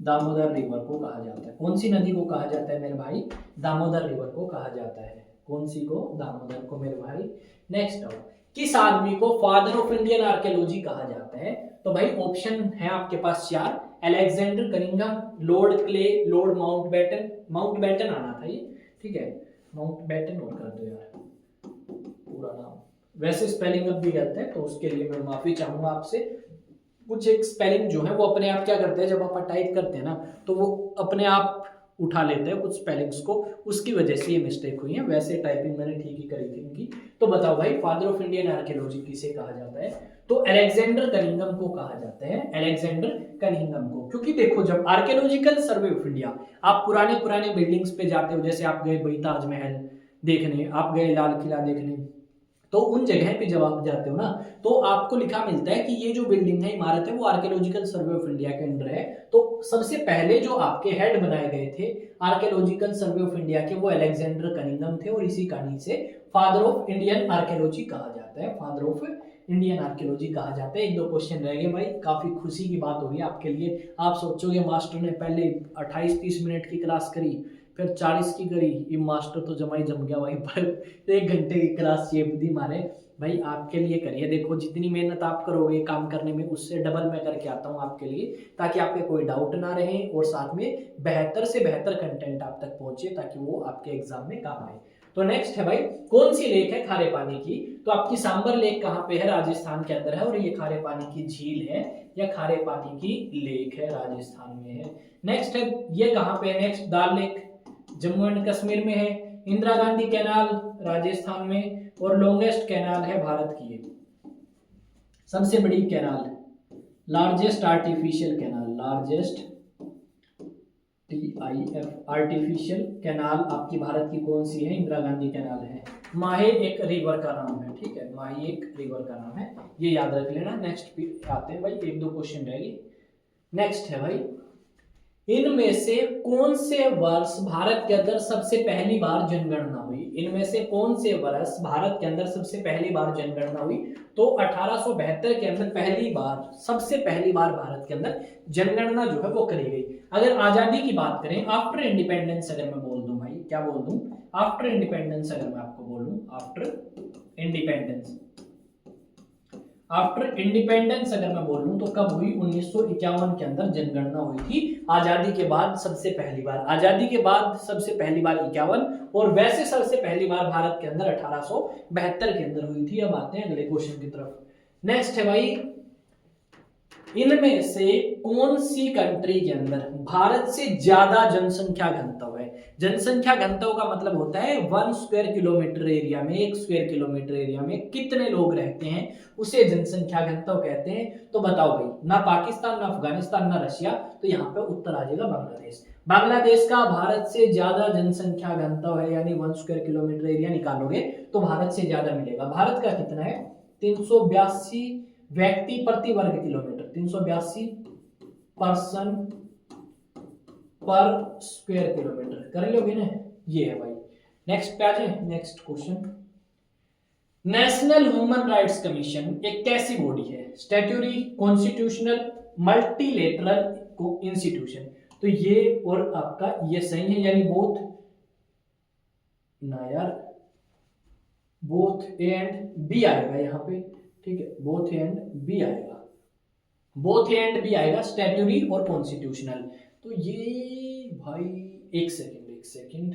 दामोदर रिवर को कहा जाता है। कौन सी नदी को कहा जाता है मेरे भाई? दामोदर रिवर को कहा जाता है। कौन सी को? दामोदर को मेरे भाई। नेक्स्ट आओ, किस आदमी को फादर ऑफ इंडियन आर्कियोलॉजी कहा जाता है? तो भाई ऑप्शन है आपके पास 4, Alexander Cunningham, Lord clay, Lord Mountbatten आना था ये, ठीक है, माउंटबेटन नोट कर दो यार पूरा नाम। वैसे स्पेलिंग अब भी गलत है तो उसके लिए मैं माफी चाहूंगा आपसे। कुछ एक स्पेलिंग जो है वो अपने आप क्या करते हैं, जब आप टाइप करते हैं ना तो वो अपने आप उठा लेते हैं कुछ स्पेलिंग्स को, उसकी वजह से ये मिस्टेक हुई है। वैसे टाइपिंग मैंने ठीक ही करी थी इनकी। तो बताओ भाई फादर ऑफ इंडियन आर्कियोलॉजी किसे कहा जाता है? तो अलेक्जेंडर कनिंघम को कहा जाता है, अलेक्जेंडर कनिंघम को। क्योंकि देखो जब आर्कियोलॉजिकल सर्वे ऑफ इंडिया, आप पुराने बिल्डिंग्स पे जाते हो, जैसे आप गए भाई ताजमहल देखने, आप गए लाल किला देखने, तो उन जगह पे जब आप जाते हो ना तो आपको लिखा मिलता है कि ये जो बिल्डिंग है, इमारत है, वो आर्कियोलॉजिकल सर्वे ऑफ इंडिया के अंडर है। तो सबसे पहले जो आपके हेड बनाए गए थे आर्कियोलॉजिकल सर्वे ऑफ इंडिया के, वो अलेक्जेंडर कनिंघम थे, और इसी कहानी से फादर ऑफ इंडियन आर्कियोलॉजी कहा जाता है, फादर ऑफ इंडियन आर्कियोलॉजी कहा जाता है। 1-2 क्वेश्चन रह गए भाई, काफी खुशी की बात होगी आपके लिए। आप सोचोगे मास्टर ने पहले 28-30 मिनट की क्लास करी, फिर 40 की करी, ये मास्टर तो जमा ही जम गया भाई, पर 1 घंटे की क्लास चेप दी मारे। भाई आपके लिए करिए, देखो जितनी मेहनत आप करोगे काम करने में, उससे डबल मैं करके आता हूँ आपके लिए, ताकि आपके कोई डाउट ना रहे और साथ में बेहतर से बेहतर कंटेंट आप तक पहुंचे, ताकि वो आपके एग्जाम में काम आए। तो नेक्स्ट है भाई, कौन सी लेक है खारे पानी की? तो आपकी सांबर लेक कहाँ पे है? राजस्थान के अंदर है, और ये खारे पानी की झील है या खारे पानी की लेक है, राजस्थान में है। नेक्स्ट है, ये कहाँ पे है? Next dal lake Jammu and Kashmir में है। इंदिरा गांधी कैनाल राजस्थान में, और लॉन्गेस्ट कैनाल है भारत की, सबसे बड़ी canal, largest artificial canal, largest TIF artificial canal आपकी भारत की कौन सी है? इंदिरा गांधी कैनाल है। माहे एक रिवर का नाम है, ठीक है, माहे एक रिवर का नाम है, ये याद रख लेना। नेक्स्ट आते हैं भाई, 1-2 क्वेश्चन रहेगी। नेक्स्ट है भाई, इनमें से कौन से वर्ष भारत के अंदर सबसे पहली बार जनगणना हुई? इनमें से कौन से वर्ष भारत के अंदर सबसे पहली बार जनगणना हुई? तो 1872 के अंदर पहली बार, सबसे पहली बार भारत के अंदर जनगणना जो है वो करी गई। अगर आजादी की बात करें, आफ्टर इंडिपेंडेंस अगर मैं बोल दूं भाई, क्या बोल दूं? आफ्टर इंडिपेंडेंस अगर मैं आपको बोलूं, आफ्टर इंडिपेंडेंस, आफ्टर इंडिपेंडेंस अगर मैं बोलूं तो कब हुई? 1951 के अंदर जनगणना हुई थी, आजादी के बाद सबसे पहली बार। आजादी के बाद सबसे पहली बार 51, और वैसे सबसे पहली बार भारत के अंदर 1872 के अंदर हुई थी। अब आते हैं अगले क्वेश्चन की तरफ। नेक्स्ट है भाई, इनमें से कौन सी कंट्री के अंदर भारत से ज्यादा जनसंख्या घनत्व है? जनसंख्या घनत्व का मतलब होता है 1 स्क्वायर किलोमीटर एरिया में, 1 स्क्वायर किलोमीटर एरिया में कितने लोग रहते हैं, उसे जनसंख्या घनत्व कहते हैं। तो बताओ भाई, ना पाकिस्तान, ना अफगानिस्तान, ना रशिया, तो यहाँ पे उत्तर आ जाएगा बांग्लादेश। बांग्लादेश का भारत से ज्यादा जनसंख्या घनत्व है, यानी 1 स्क्वायर किलोमीटर एरिया निकालोगे तो भारत से ज्यादा मिलेगा। भारत का कितना है? 382 व्यक्ति प्रति वर्ग किलोमीटर, 382 पर्सन पर स्क्वायर किलोमीटर, कर लोगे ना? ये है भाई। नेक्स्ट पे आ जाए, next question. National human rights commission एक कैसी बॉडी है? Statutory, constitutional, multilateral institution. तो ये और आपका ये सही है, यानी बोथ ना यार, बोथ ए एंड बी आएगा यहाँ पे, ठीक है, बोथ ए एंड बी आएगा, बोथ ए एंड बी आएगा, स्टैट्यूटरी और कॉन्स्टिट्यूशनल। तो ये भाई एक second,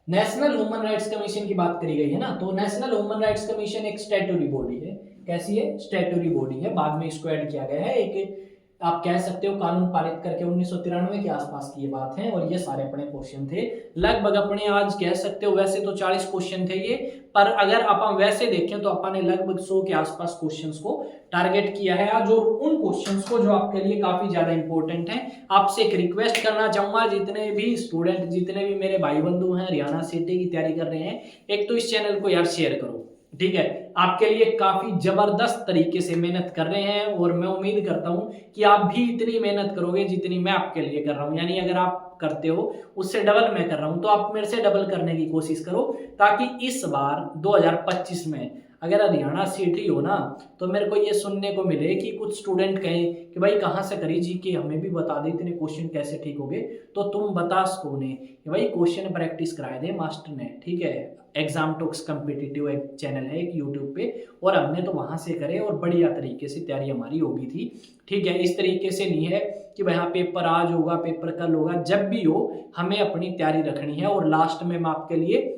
national human rights commission की बात करी गई है ना, तो नेशनल ह्यूमन राइट्स कमीशन एक स्टैट्यूटरी बॉडी है। कैसी है? स्टैट्यूटरी बॉडी है, बाद में इसको ऐड किया गया है, एक आप कह सकते हो कानून पारित करके 1993 के आसपास की ये बात है। और ये सारे अपने क्वेश्चन थे, लगभग अपने आज कह सकते हो, वैसे तो 40 क्वेश्चन थे ये, पर अगर अपन वैसे देखें तो अपन ने लगभग 100 के आसपास क्वेश्चंस को टारगेट किया है आज, और उन क्वेश्चंस को जो आपके लिए काफी ज्यादा इंपॉर्टेंट है। आपसे एक रिक्वेस्ट करना चाहूंगा, जितने भी स्टूडेंट, जितने भी मेरे भाई बंधु हैं हरियाणा सीटी की तैयारी कर रहे हैं, एक तो इस चैनल को यार शेयर करो, ठीक है, आपके लिए काफी जबरदस्त तरीके से मेहनत कर रहे हैं और मैं उम्मीद करता हूं कि आप भी इतनी मेहनत करोगे जितनी मैं आपके लिए कर रहा हूं। यानी अगर आप करते हो उससे डबल मैं कर रहा हूं, तो आप मेरे से डबल करने की कोशिश करो, ताकि इस बार 2025 में अगर हरियाणा सीट ही हो ना, तो मेरे को ये सुनने को मिले कि कुछ स्टूडेंट कहें कि भाई कहाँ से करी जी, कि हमें भी बता दे इतने क्वेश्चन कैसे ठीक हो गए। तो तुम बता सको उन्हें कि भाई क्वेश्चन प्रैक्टिस कराए थे मास्टर ने, ठीक है। एग्जाम टॉक्स कम्पिटिटिव एक चैनल है एक यूट्यूब पे, और हमने तो वहां से करे और बढ़िया तरीके से तैयारी हमारी होगी थी, ठीक है। इस तरीके से नहीं है कि भाई हाँ पेपर आज होगा पेपर कल होगा, जब भी हो हमें अपनी तैयारी रखनी है। और लास्ट में मैं आपके लिए,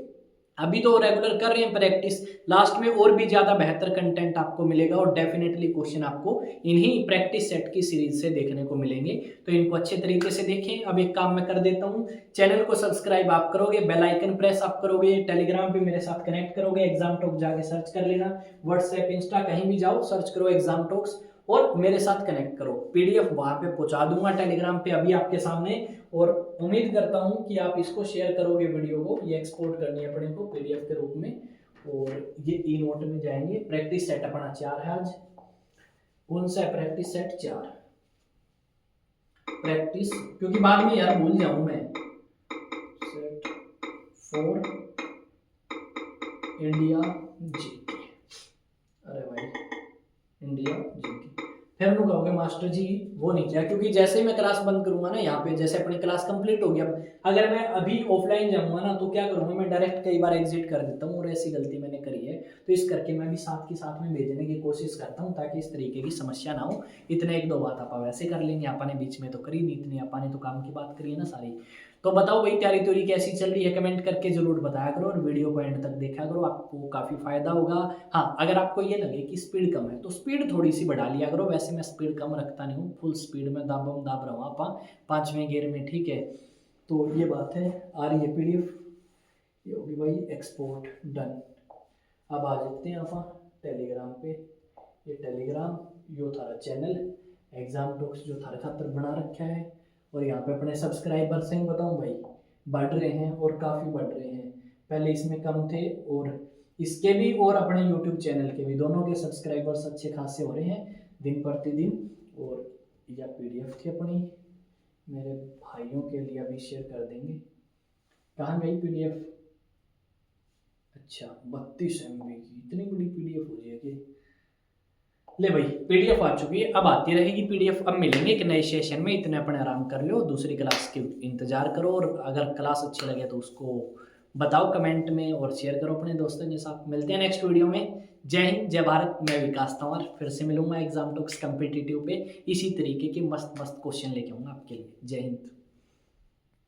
अभी तो रेगुलर कर रहे हैं प्रैक्टिस, लास्ट में और भी ज्यादा बेहतर कंटेंट आपको मिलेगा और डेफिनेटली क्वेश्चन आपको इन्हीं प्रैक्टिस सेट की सीरीज से देखने को मिलेंगे। तो इनको अच्छे तरीके से देखें। अब एक काम मैं कर देता हूं, चैनल को सब्सक्राइब आप करोगे, बेल आइकन प्रेस आप करोगे, टेलीग्राम पे मेरे साथ कनेक्ट करोगे, एग्जाम टॉक जाके सर्च कर लेना, व्हाट्सएप इंस्टा कहीं भी जाओ सर्च करो एग्जाम टॉक्स और मेरे साथ कनेक्ट करो। पीडीएफ वहां पे पहुंचा दूंगा टेलीग्राम पे अभी आपके सामने, और उम्मीद करता हूं कि आप इसको शेयर करोगे वीडियो को। ये एक्सपोर्ट करनी है अपने को पीडीएफ के रूप में, और ये ई नोट में जाएंगे। प्रैक्टिस सेट अपना 4 है आज। कौन सा है प्रैक्टिस सेट? 4 प्रैक्टिस, क्योंकि बाद में यार भूल जाऊं मैं। सेट 4 इंडिया जीके, अरे भाई इंडिया जीके। फिर लोग कहोगे मास्टर जी वो नहीं किया, क्योंकि जैसे ही मैं क्लास बंद करूंगा ना, यहाँ पे जैसे अपनी क्लास कंप्लीट हो गया, अगर मैं अभी ऑफलाइन जाऊंगा ना तो क्या करूंगा मैं, डायरेक्ट कई बार एग्जिट कर देता हूँ, और ऐसी गलती मैंने करी है। तो इस करके मैं भी साथ के साथ में भेजने की कोशिश करता हूँ, ताकि इस तरीके की समस्या ना हो। इतने 1-2 बात आप वैसे कर लेंगे, आपने बीच में तो करी नहीं, इतनी आपने तो काम की बात करी है ना सारी। तो बताओ भाई तैयारी त्योरी कैसी चल रही है, कमेंट करके जरूर बताया करो, और वीडियो को एंड तक देखा करो, आपको काफी फायदा होगा। हाँ, अगर आपको ये लगे कि स्पीड कम है तो स्पीड थोड़ी सी बढ़ा लिया करो। वैसे मैं स्पीड कम रखता नहीं हूँ, फुल स्पीड में दाब रहा हूँ आप 5वें गियर में, ठीक है। तो ये बात है। आ रही है पीडीएफ, ये होगी भाई एक्सपोर्ट डन। अब आ जाते हैं आप टेलीग्राम पे। ये टेलीग्राम, यो थारा चैनल एग्जाम टॉक्स जो थारे खातर बना रखा है, और यहाँ पे अपने सब्सक्राइबर से बताऊँ भाई बढ़ रहे हैं, और काफ़ी बढ़ रहे हैं। पहले इसमें कम थे, और इसके भी और अपने यूट्यूब चैनल के भी, दोनों के सब्सक्राइबर्स अच्छे खासे हो रहे हैं दिन प्रतिदिन। और यह पीडीएफ थी अपनी, मेरे भाइयों के लिए अभी शेयर कर देंगे। कहाँ गई पीडीएफ? अच्छा 32 MB की, इतनी बड़ी पीडीएफ हो जाएगी। ले भाई पीडीएफ आ चुकी है, अब आती रहेगी पीडीएफ। अब मिलेंगे एक नए सेशन में, इतने अपने आराम कर लो, दूसरी क्लास के इंतजार करो, और अगर क्लास अच्छी लगे तो उसको बताओ कमेंट में और शेयर करो अपने दोस्तों के साथ। मिलते हैं नेक्स्ट वीडियो में। जय हिंद जय भारत, मैं विकास तंवर फिर से मिलूंगा एग्जाम टॉक्स कम्पिटिटिव पे, इसी तरीके के मस्त मस्त क्वेश्चन लेके आऊँगा आपके लिए। जय हिंद।